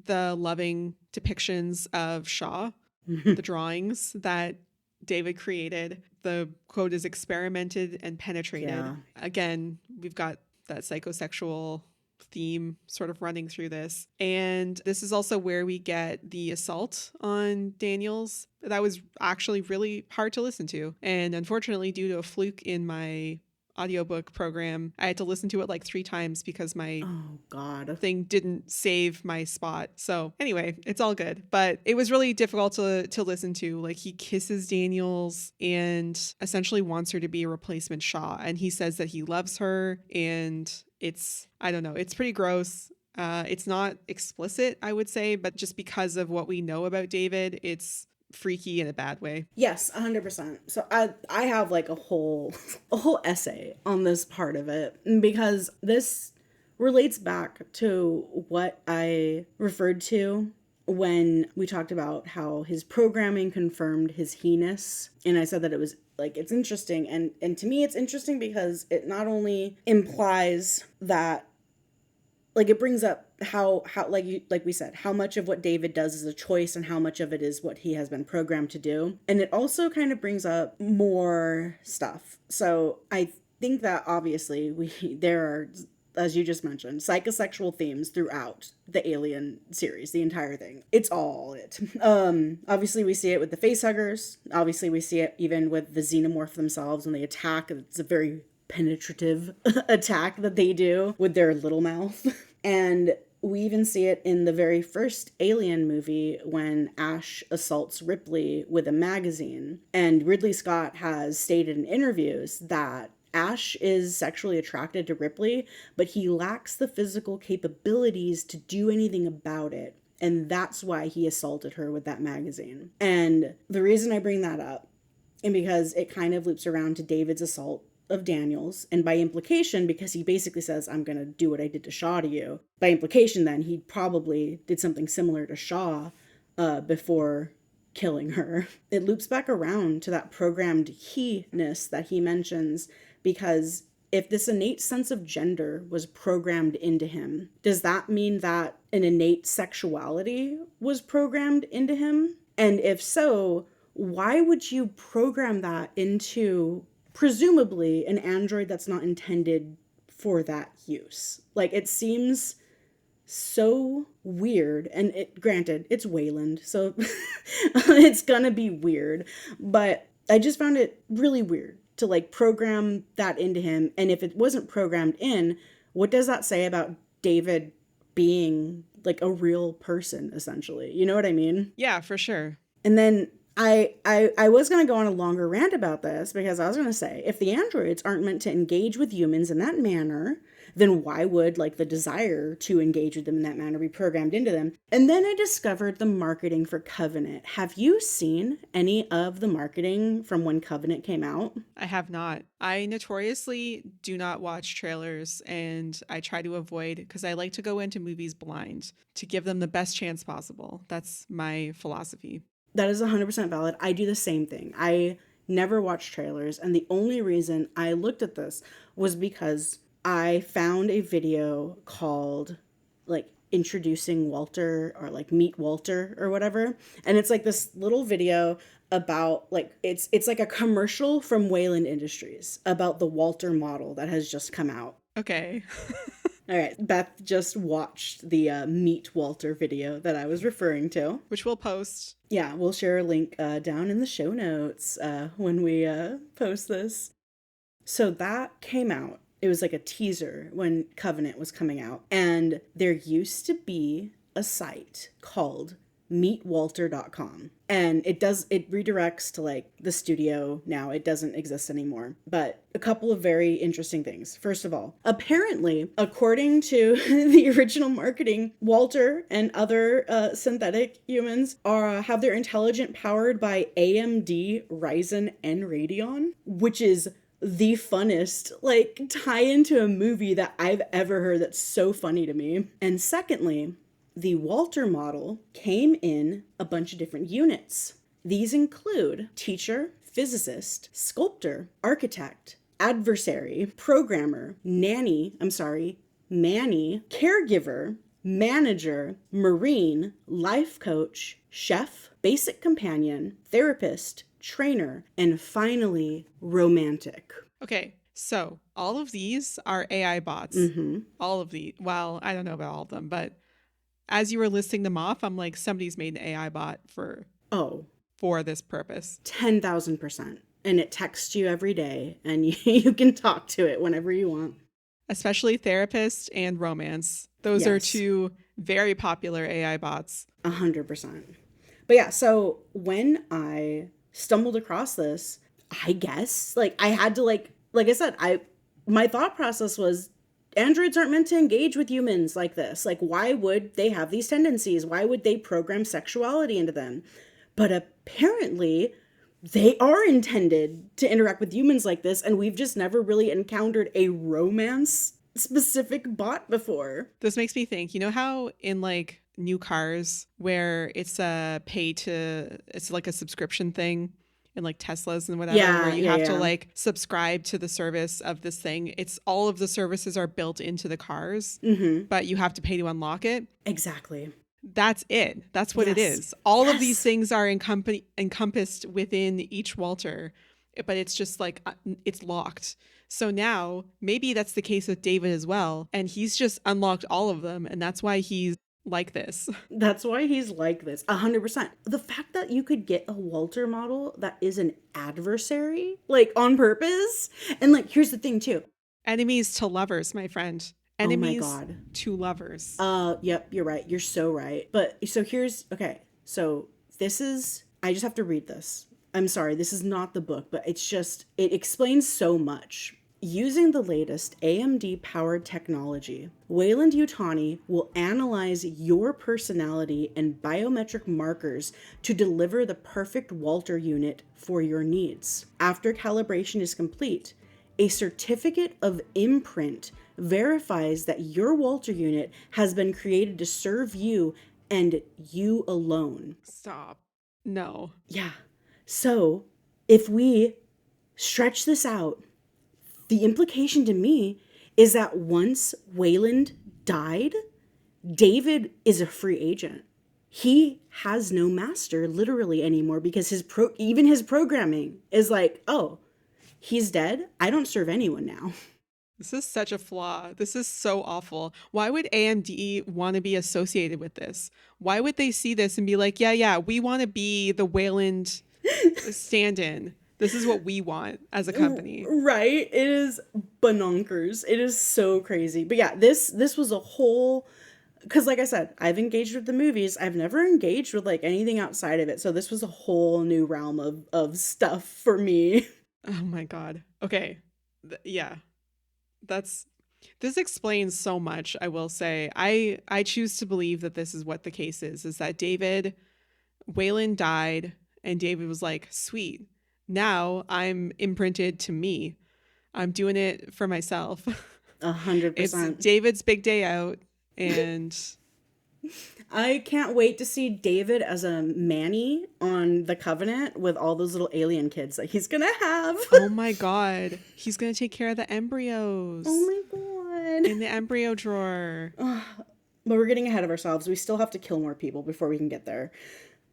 the loving depictions of Shaw, the drawings that David created. The quote is experimented and penetrated. Yeah. Again, we've got that psychosexual theme sort of running through this. And this is also where we get the assault on Daniels. That was actually really hard to listen to. And unfortunately, due to a fluke in my audiobook program, I had to listen to it like 3 times because my Oh, God. thing didn't save my spot. So anyway, it's all good. But it was really difficult to listen to. Like he kisses Daniels and essentially wants her to be a replacement Shaw. And he says that he loves her. And I don't know, it's pretty gross. It's not explicit, I would say, but just because of what we know about David, it's freaky in a bad way. Yes, 100%. So I have like a whole a whole essay on this part of it because this relates back to what I referred to when we talked about how his programming confirmed his he-ness, and I said that it was like it's interesting, and to me it's interesting because it not only implies that like it brings up how like we said, how much of what David does is a choice and how much of it is what he has been programmed to do. And it also kind of brings up more stuff. So I think that obviously there are, as you just mentioned, psychosexual themes throughout the Alien series, the entire thing. It's all it. Obviously we see it with the facehuggers. Obviously we see it even with the xenomorph themselves when they attack. It's a very penetrative attack that they do with their little mouth. And we even see it in the very first Alien movie when Ash assaults Ripley with a magazine. And Ridley Scott has stated in interviews that Ash is sexually attracted to Ripley, but he lacks the physical capabilities to do anything about it. And that's why he assaulted her with that magazine. And the reason I bring that up, and because it kind of loops around to David's assault of Daniels, and by implication, because he basically says, I'm going to do what I did to Shaw to you. By implication, then, he probably did something similar to Shaw before killing her. It loops back around to that programmed he-ness that he mentions, because if this innate sense of gender was programmed into him, does that mean that an innate sexuality was programmed into him? And if so, why would you program that into presumably an android that's not intended for that use? Like, it seems so weird. And granted, it's Wayland, so it's gonna be weird, but I just found it really weird to like program that into him. And if it wasn't programmed in, what does that say about David being like a real person, essentially? You know what I mean? Yeah, for sure. And then I was going to go on a longer rant about this because I was going to say, if the androids aren't meant to engage with humans in that manner, then why would like the desire to engage with them in that manner be programmed into them? And then I discovered the marketing for Covenant. Have you seen any of the marketing from when Covenant came out? I have not. I notoriously do not watch trailers and I try to avoid because I like to go into movies blind to give them the best chance possible. That's my philosophy. That is 100% valid. I do the same thing. I never watch trailers. And the only reason I looked at this was because I found a video called like introducing Walter or like meet Walter or whatever. And it's like this little video about like it's like a commercial from Wayland Industries about the Walter model that has just come out. Okay. All right, Beth just watched the Meet Walter video that I was referring to. Which we'll post. Yeah, we'll share a link down in the show notes when we post this. So that came out. It was like a teaser when Covenant was coming out. And there used to be a site called meetwalter.com. And it redirects to like the studio now. It doesn't exist anymore. But a couple of very interesting things. First of all, apparently, according to the original marketing, Walter and other synthetic humans have their intelligence powered by AMD Ryzen and Radeon, which is the funnest like tie into a movie that I've ever heard. That's so funny to me. And secondly, the Walter model came in a bunch of different units. These include teacher, physicist, sculptor, architect, adversary, programmer, manny, caregiver, manager, marine, life coach, chef, basic companion, therapist, trainer, and finally, romantic. Okay. So all of these are AI bots. Mm-hmm. All of the, well, I don't know about all of them, but as you were listing them off, I'm like, somebody's made an AI bot for this purpose. 10,000%. And it texts you every day and you can talk to it whenever you want. Especially therapist and romance. Those are two very popular AI bots. 100%. But yeah, so when I stumbled across this, I guess, like I had to like I said, my thought process was androids aren't meant to engage with humans like this. Like, why would they have these tendencies? Why would they program sexuality into them? But apparently, they are intended to interact with humans like this, and we've just never really encountered a romance specific bot before. This makes me think, you know how in like new cars where it's it's like a subscription thing in like Teslas and whatever, where you have to like subscribe to the service of this thing. It's all of the services are built into the cars, but you have to pay to unlock it. Exactly. That's it. That's what it is. All of these things are encompassed within each Walter, but it's just like it's locked. So now maybe that's the case with David as well. And he's just unlocked all of them. And that's why he's like this. That's why he's like this. 100%. The fact that you could get a Walter model that is an adversary, like on purpose. And like, here's the thing too. Enemies to lovers, my friend. Enemies to lovers. Yep, you're right. You're so right. But so so this is, I just have to read this. I'm sorry, this is not the book, but it explains so much. Using the latest AMD-powered technology, Wayland-Yutani will analyze your personality and biometric markers to deliver the perfect Walter unit for your needs. After calibration is complete, a certificate of imprint verifies that your Walter unit has been created to serve you and you alone. Stop. No. Yeah. So, if we stretch this out, the implication to me is that once Wayland died, David is a free agent. He has no master literally anymore because even his programming is like, oh, he's dead. I don't serve anyone now. This is such a flaw. This is so awful. Why would AMD want to be associated with this? Why would they see this and be like, yeah, we want to be the Wayland stand-in. This is what we want as a company. Right? It is bonkers. It is so crazy. But yeah, this was a whole, because like I said, I've engaged with the movies. I've never engaged with like anything outside of it. So this was a whole new realm of stuff for me. Oh my God. Okay. Yeah. This explains so much, I will say. I choose to believe that this is what the case is that Wayland died and David was like, sweet. Now I'm imprinted to me. I'm doing it for myself. 100%. It's David's big day out. And I can't wait to see David as a Manny on the Covenant with all those little alien kids that he's gonna have. Oh my God. He's going to take care of the Oh embryos my god. in the embryo drawer. But we're getting ahead of ourselves. We still have to kill more people before we can get there,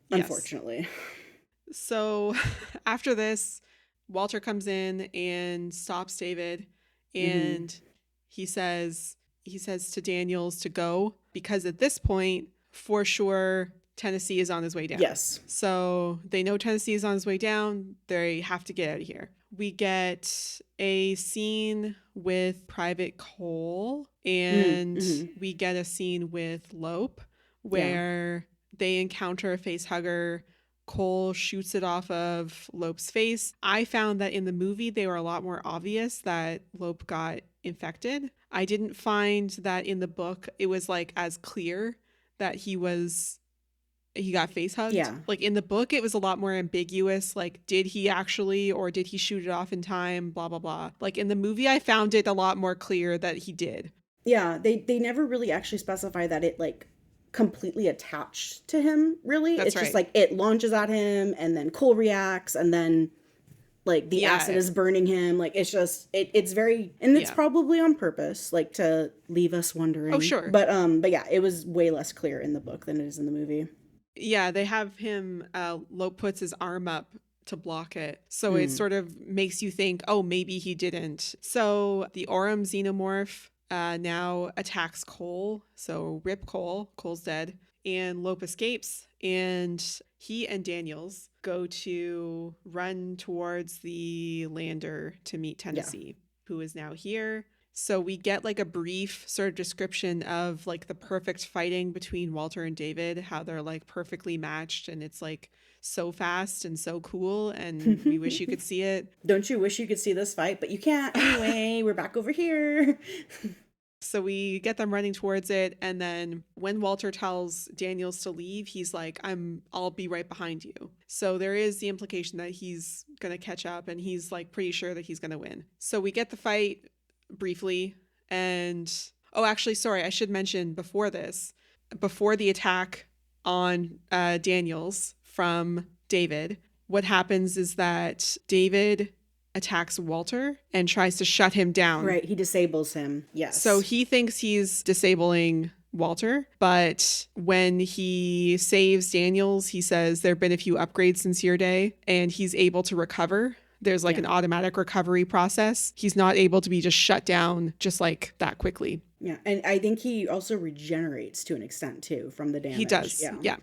Yes. unfortunately. So after this, Walter comes in and stops David, Hmm. and he says he says to Daniels to go because at this point, for sure, Tennessee is on his way down. Yes. So they know Tennessee is on his way down. They have to get out of here. We get a scene with Private Cole, and Mm-hmm. we get a scene with Lope Yeah. where they encounter a face hugger. Cole shoots it off of Lope's face. I found that in the movie, they were a lot more obvious that Lope got infected. I didn't find that in the book, it was like as clear that he got face hugged. Yeah. Like in the book, it was a lot more ambiguous. Like, did he actually, or did he shoot it off in time? Blah, blah, blah. Like in the movie, I found it a lot more clear that he did. Yeah. They never really actually specify that it like completely attached to him, really. That's It's just right. like it launches at him and then Cole reacts and then like the acid Yeah. is burning him. Like it's just it's very, and it's Yeah. probably on purpose, like to leave us Oh, wondering. sure. But yeah, it was way less clear in the book than it is in the movie. Yeah, they have him, Lope puts his arm up to block it. So it Mm. sort of makes you think, oh, maybe he didn't. So the Aurum xenomorph now attacks Cole. So rip Cole. Cole's dead. And Lope escapes. And he and Daniels go to run towards the lander to meet Yeah. Tennessee, who is now here. So we get like a brief sort of description of like the perfect fighting between Walter and David, how they're like perfectly matched and it's like so fast and so cool and we wish you could see it. Don't you wish you could see this fight? But you can't anyway. We're back over here. So we get them running towards it and then when Walter tells Daniels to leave, he's like, I'll be right behind you. So there is the implication that he's going to catch up and he's like pretty sure that he's going to win. So we get the fight briefly and oh, actually, sorry, I should mention before this, before the attack on Daniels from David, what happens is that David attacks Walter and tries to shut him down. Right, he disables him. So Yes. he thinks he's disabling Walter, but when he saves Daniels, he says there have been a few upgrades since your day, and he's able to recover. There's like Yeah. an automatic recovery process. He's not able to be just shut down just like that quickly. Yeah, and I think he also regenerates to an extent too from the damage. He does. Yeah. Yeah.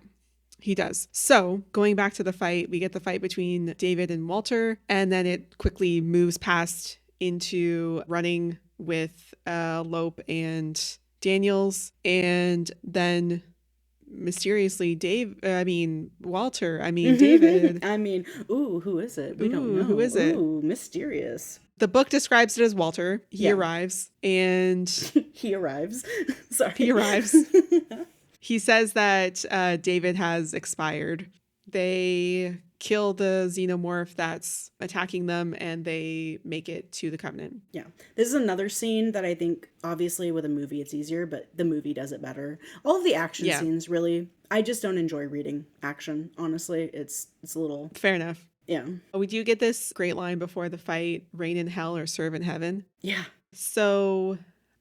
He does. So, going back to the fight, we get the fight between David and Walter, and then it quickly moves past into running with Lope and Daniels, and then mysteriously, Walter, David. I mean, ooh, who is it? We don't Ooh, know. who is it? Ooh, mysterious. The book describes it as Walter. He Yeah. arrives, and He arrives. Sorry. he arrives. He says that David has expired. They kill the xenomorph that's attacking them and they make it to the Covenant. Yeah. This is another scene that I think, obviously, with a movie it's easier, but the movie does it better. All of the action Yeah. scenes, really. I just don't enjoy reading action, honestly. It's a little, Fair enough. yeah. We do get this great line before the fight, reign in hell or serve in heaven. Yeah. So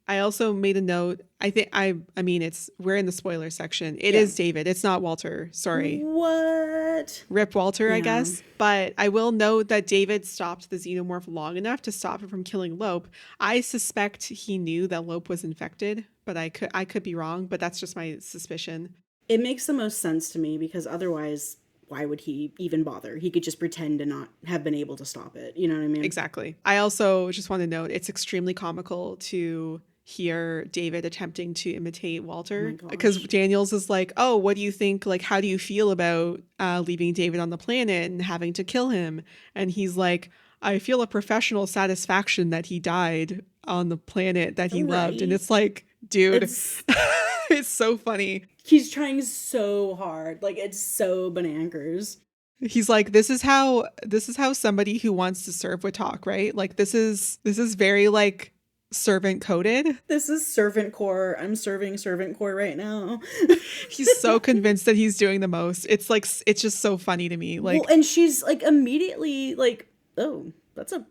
I also made a note. We're in the spoiler section. It Yeah. is David. It's not Walter. Sorry. What? Rip Walter, I Yeah. guess. But I will note that David stopped the xenomorph long enough to stop it from killing Lope. I suspect he knew that Lope was infected, but I could be wrong, but that's just my suspicion. It makes the most sense to me because otherwise, why would he even bother? He could just pretend to not have been able to stop it. You know what I mean? Exactly. I also just want to note it's extremely comical to hear David attempting to imitate Walter gosh. because Daniels is like, oh, what do you think? Like, how do you feel about leaving David on the planet and having to kill him? And he's like, I feel a professional satisfaction that he died on the planet that he loved. And Right. it's like, dude, It's, it's so funny. he's trying so hard. Like, it's so banankers. He's like, this is how somebody who wants to serve would talk, right? Like this is very like servant coded. This is servant core. I'm serving servant core right now. He's so convinced that he's doing the most. It's like, it's just so funny to me. Well, Like, and she's like immediately like, oh, that's a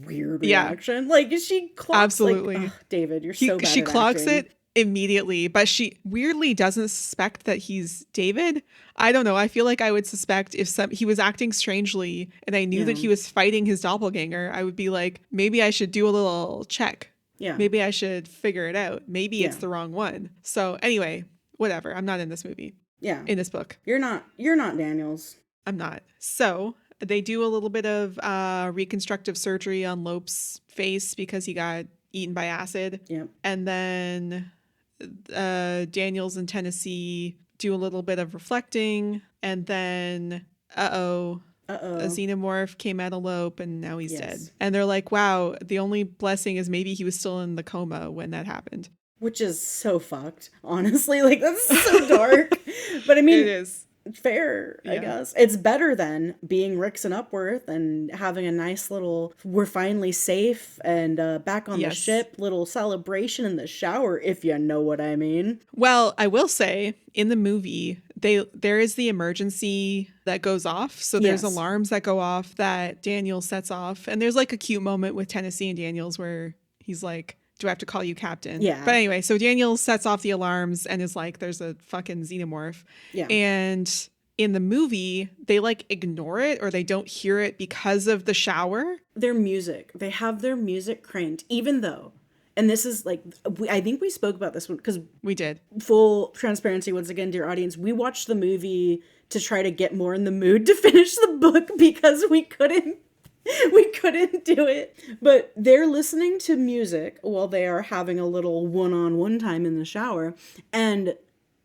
weird yeah, reaction. Like she clocks like, absolutely. oh, David, you're so bad She at clocks acting. it immediately, but she weirdly doesn't suspect that he's David. I don't know. I feel like I would suspect if he was acting strangely and I knew that Yeah. he was fighting his doppelganger, I would be like, maybe I should do a little check. Yeah. Maybe I should figure it out. Maybe Yeah. it's the wrong one. So anyway, whatever. I'm not in this movie. Yeah. In this book. You're not Daniels. I'm not. So they do a little bit of reconstructive surgery on Lope's face because he got eaten by acid. Yep. And then Daniels and Tennessee do a little bit of reflecting. And then, a xenomorph came out of Lope and now he's dead. And they're like, wow, the only blessing is maybe he was still in the coma when that happened. Which is so fucked, honestly. Like, that's so dark. But I mean, it is. Fair, I guess. It's better than being Ricks and Upworth and having a nice little, we're finally safe and back on the ship, little celebration in the shower, if you know what I mean. Well, I will say, in the movie, there is the emergency that goes off. So there's alarms that go off that Daniels sets off. And there's like a cute moment with Tennessee and Daniels where he's like, do I have to call you captain? Yeah. But anyway, so Daniel sets off the alarms and is like, there's a fucking xenomorph. Yeah. And in the movie, they like ignore it or they don't hear it because of the shower. Their music. They have their music cranked, even though, and this is like, I think we spoke about this one because we did. Full transparency, once again, dear audience, we watched the movie to try to get more in the mood to finish the book because we couldn't do it. But they're listening to music while they are having a little one-on-one time in the shower, and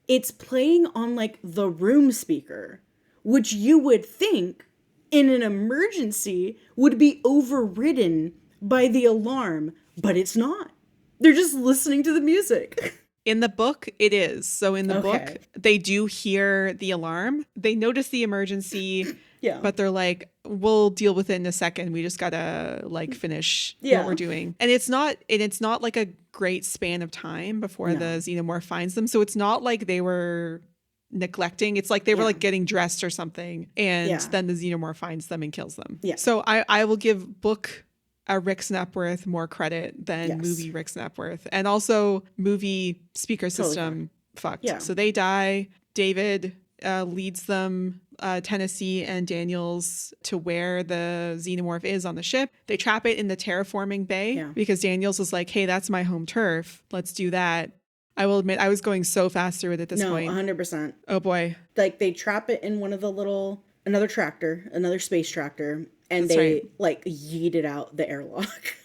it's playing on like the room speaker, which you would think in an emergency would be overridden by the alarm, but it's not. They're just listening to the music. In the book, it is. So in the book, they do hear the alarm. They notice the emergency. Yeah. But they're like, we'll deal with it in a second. We just gotta like finish what we're doing. And it's not like a great span of time before the xenomorph finds them. So it's not like they were neglecting. It's like they were like getting dressed or something. And then the xenomorph finds them and kills them. Yeah. So I will give book Ricks and Upworth more credit than movie Ricks and Upworth. And also movie speaker system fucked. Yeah. So they die. David leads them, Tennessee and Daniels, to where the xenomorph is on the ship. They trap it in the terraforming bay because Daniels was like, hey, that's my home turf. Let's do that. I will admit, I was going so fast through it at this point. 100%. Oh boy. Like they trap it in one of the another space tractor, and they like yeet it out the airlock.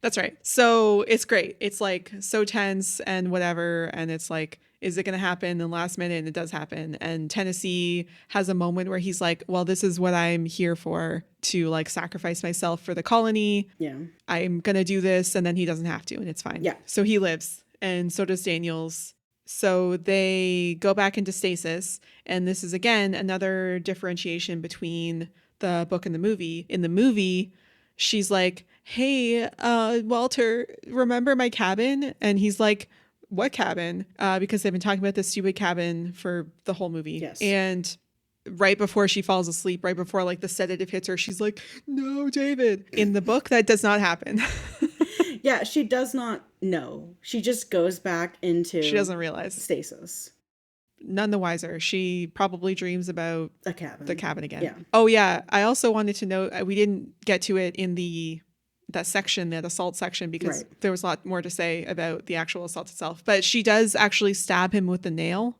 That's right. So it's great. It's like so tense and whatever. And it's like, is it going to happen in the last minute? And it does happen. And Tennessee has a moment where he's like, well, this is what I'm here for, to like sacrifice myself for the colony. Yeah. I'm going to do this. And then he doesn't have to, and it's fine. Yeah. So he lives, and so does Daniels. So they go back into stasis. And this is, again, another differentiation between the book and the movie. In the movie, she's like, hey, Walter, remember my cabin? And he's like, what cabin? Because they've been talking about this stupid cabin for the whole movie. Yes. And right before she falls asleep, right before like the sedative hits her, she's like, no, David. In the book, that does not happen. Yeah, she does not know. She just goes back into... She doesn't realize. Stasis. None the wiser. She probably dreams about the cabin again. Yeah. Oh, yeah. I also wanted to note, we didn't get to it in that section, that assault section, because there was a lot more to say about the actual assault itself. But she does actually stab him with the nail.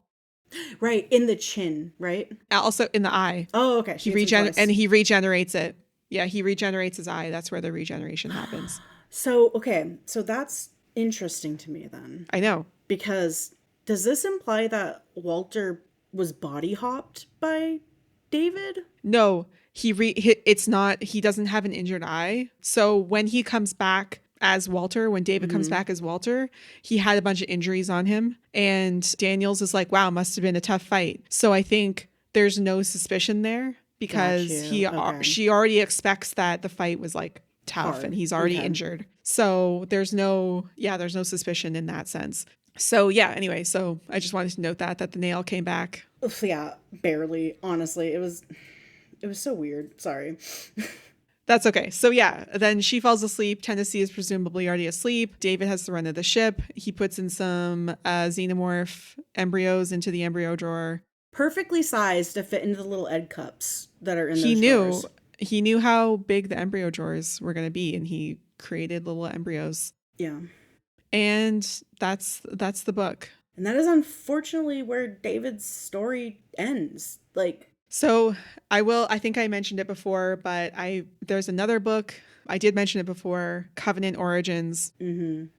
Right, in the chin, right? Also in the eye. Oh, okay. He regenerates it. Yeah, he regenerates his eye. That's where the regeneration happens. So that's interesting to me then. I know. Because does this imply that Walter was body hopped by David? No. It's not, he doesn't have an injured eye. So when he comes back as Walter, when David comes back as Walter, he had a bunch of injuries on him. And Daniels is like, wow, must have been a tough fight. So I think there's no suspicion there because she already expects that the fight was like tough and he's already injured. So there's no suspicion in that sense. So yeah, anyway, so I just wanted to note that the nail came back. Oof, yeah, barely. Honestly, it was so weird. Sorry. That's okay. So yeah, then she falls asleep. Tennessee is presumably already asleep. David has the run of the ship. He puts in some xenomorph embryos into the embryo drawer. Perfectly sized to fit into the little egg cups that are in He those knew drawers. he knew how big the embryo drawers were going to be, and he created little embryos. Yeah. And that's the book. And that is unfortunately where David's story ends. Like, So I think I mentioned it before, but there's another book. I did mention it before, Covenant Origins,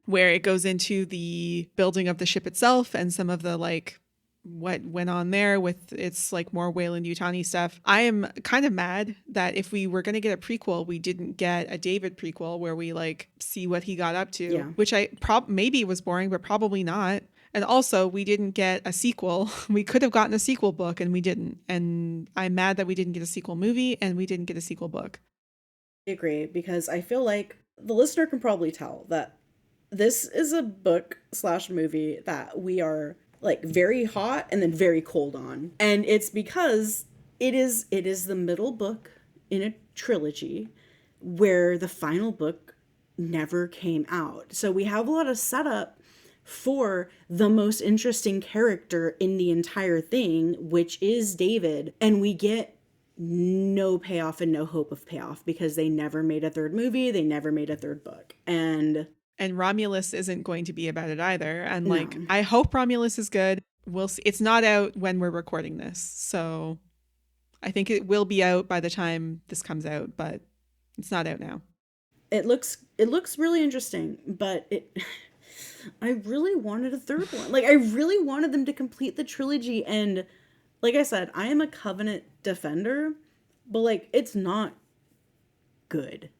where it goes into the building of the ship itself and some of the like what went on there with its like more Wayland Yutani stuff. I am kind of mad that if we were going to get a prequel, we didn't get a David prequel where we like see what he got up to, yeah. which maybe was boring, but probably not. And also, we didn't get a sequel. We could have gotten a sequel book and we didn't. And I'm mad that we didn't get a sequel movie and we didn't get a sequel book. I agree, because I feel like the listener can probably tell that this is a book slash movie that we are like very hot and then very cold on. And it's because it is the middle book in a trilogy where the final book never came out. So we have a lot of setup for the most interesting character in the entire thing, which is David. And we get no payoff and no hope of payoff because they never made a third movie, they never made a third book. And Romulus isn't going to be about it either. And like, No. I hope Romulus is good. We'll see. It's not out when we're recording this. So I think it will be out by the time this comes out, but it's not out now. It looks really interesting, but it I really wanted a third one. Like, I really wanted them to complete the trilogy. And like I said, I am a Covenant defender, but like, it's not good.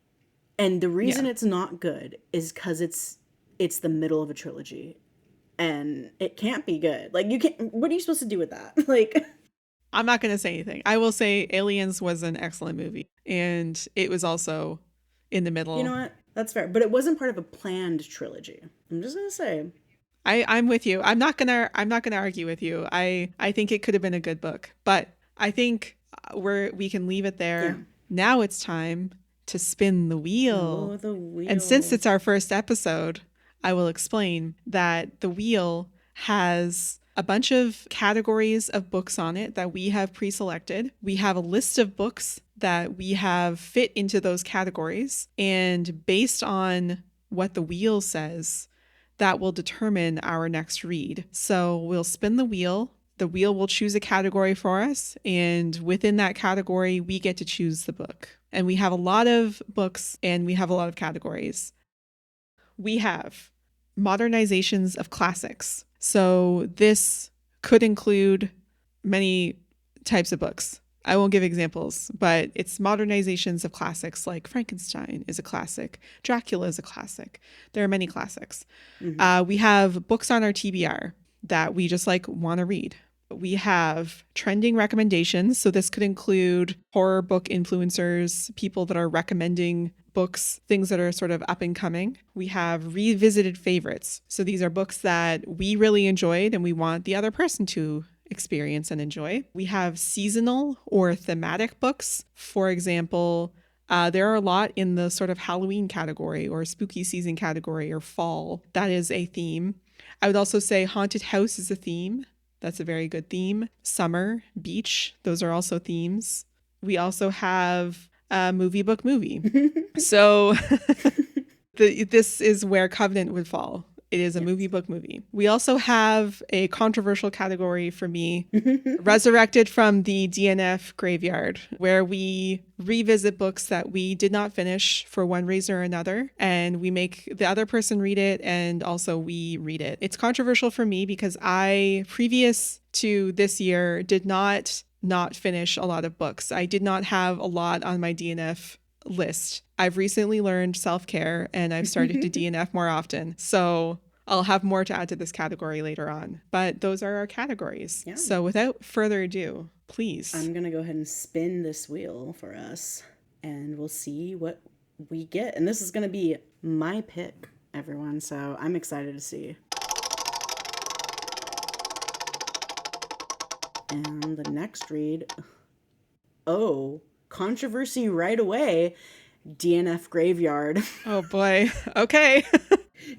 And the reason Yeah. it's not good is because it's the middle of a trilogy, and it can't be good. Like, you can't. What are you supposed to do with that? Like, I'm not going to say anything. I will say Aliens was an excellent movie. And it was also in the you middle. know what? That's fair, but it wasn't part of a planned trilogy. I'm just gonna say. I'm with you. I'm not gonna argue with you. I think it could have been a good book, but I think we can leave it Yeah. there. Now it's time to spin the wheel. Oh, the And since wheel. it's our first episode, I will explain that the wheel has a bunch of categories of books on it that we have pre-selected. We have a list of books that we have fit into those categories, and based on what the wheel says, that will determine our next read. So we'll spin the wheel. The wheel will choose a category for us, and within that category, we get to choose the book. And we have a lot of books and we have a lot of categories. We have modernizations of classics. So this could include many types of books. I won't give examples, but it's modernizations of classics like Frankenstein is a classic, Dracula is a classic. There are many classics. We have books on our TBR that we just like want to read. We have trending recommendations. So this could include horror book influencers, people that are recommending books, things that are sort of up and coming. We have revisited favorites. So these are books that we really enjoyed and we want the other person to experience and enjoy. We have seasonal or thematic books. For example, there are a lot in the sort of Halloween category or spooky season category or fall. That is a theme. I would also say haunted house is a theme. That's a very good theme. Summer, beach, those are also themes. We also have a movie book movie. So this is where Covenant would fall. It is a movie book movie. We also have a controversial category for me, Resurrected from the DNF Graveyard, where we revisit books that we did not finish for one reason or another, and we make the other person read it, and also we read it. It's controversial for me because I, previous to this year, did not finish a lot of books. I did not have a lot on my DNF list. I've recently learned self-care and I've started to DNF more often. So I'll have more to add to this category later on. But those are our categories. Yeah. So without further ado, please. I'm going to go ahead and spin this wheel for us, and we'll see what we get. And this is going to be my pick, everyone. So I'm excited to see. And the next read, oh, controversy right away. DNF Graveyard. Oh boy. Okay.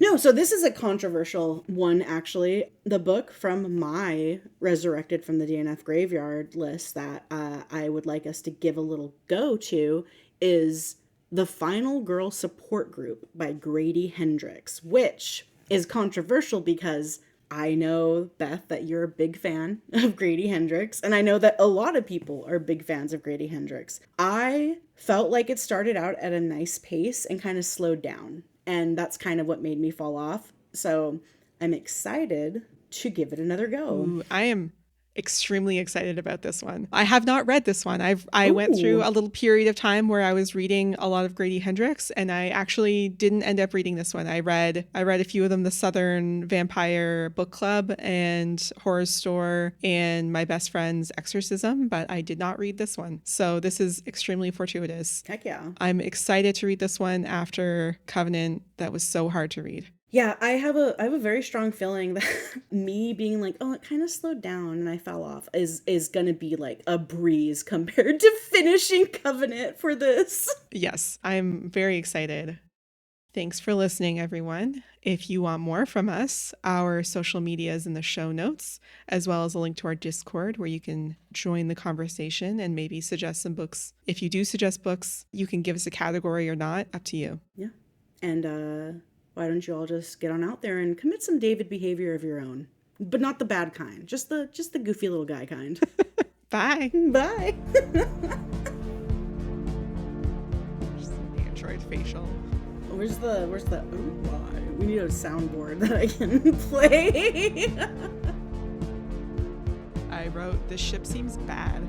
No, so this is a controversial one, actually. The book from my Resurrected from the DNF Graveyard list that I would like us to give a little go to is The Final Girl Support Group by Grady Hendrix, which is controversial because I know, Beth, that you're a big fan of Grady Hendrix, and I know that a lot of people are big fans of Grady Hendrix. I felt like it started out at a nice pace and kind of slowed down, and that's kind of what made me fall off. So I'm excited to give it another go. Ooh, I am extremely excited about this one. I have not read this one. I went through Ooh, a little period of time where I was reading a lot of Grady Hendrix, and I actually didn't end up reading this one. I read a few of them: the Southern Vampire Book Club and Horror Store and My Best Friend's Exorcism, but I did not read this one. So this is extremely fortuitous. heck yeah. I'm excited to read this one after Covenant that was so hard to read. Yeah, I have a very strong feeling that me being like, oh, it kind of slowed down and I fell off is gonna be like a breeze compared to finishing Covenant for this. Yes, I'm very excited. Thanks for listening, everyone. If you want more from us, our social media is in the show notes, as well as a link to our Discord where you can join the conversation and maybe suggest some books. If you do suggest books, you can give us a category or not, up to you. Yeah. And why don't you all just get on out there and commit some David behavior of your own? But not the bad kind, just the goofy little guy kind. Bye. Bye. Just an Android facial. Where's the oh my. We need a soundboard that I can play. I wrote, "This ship seems bad."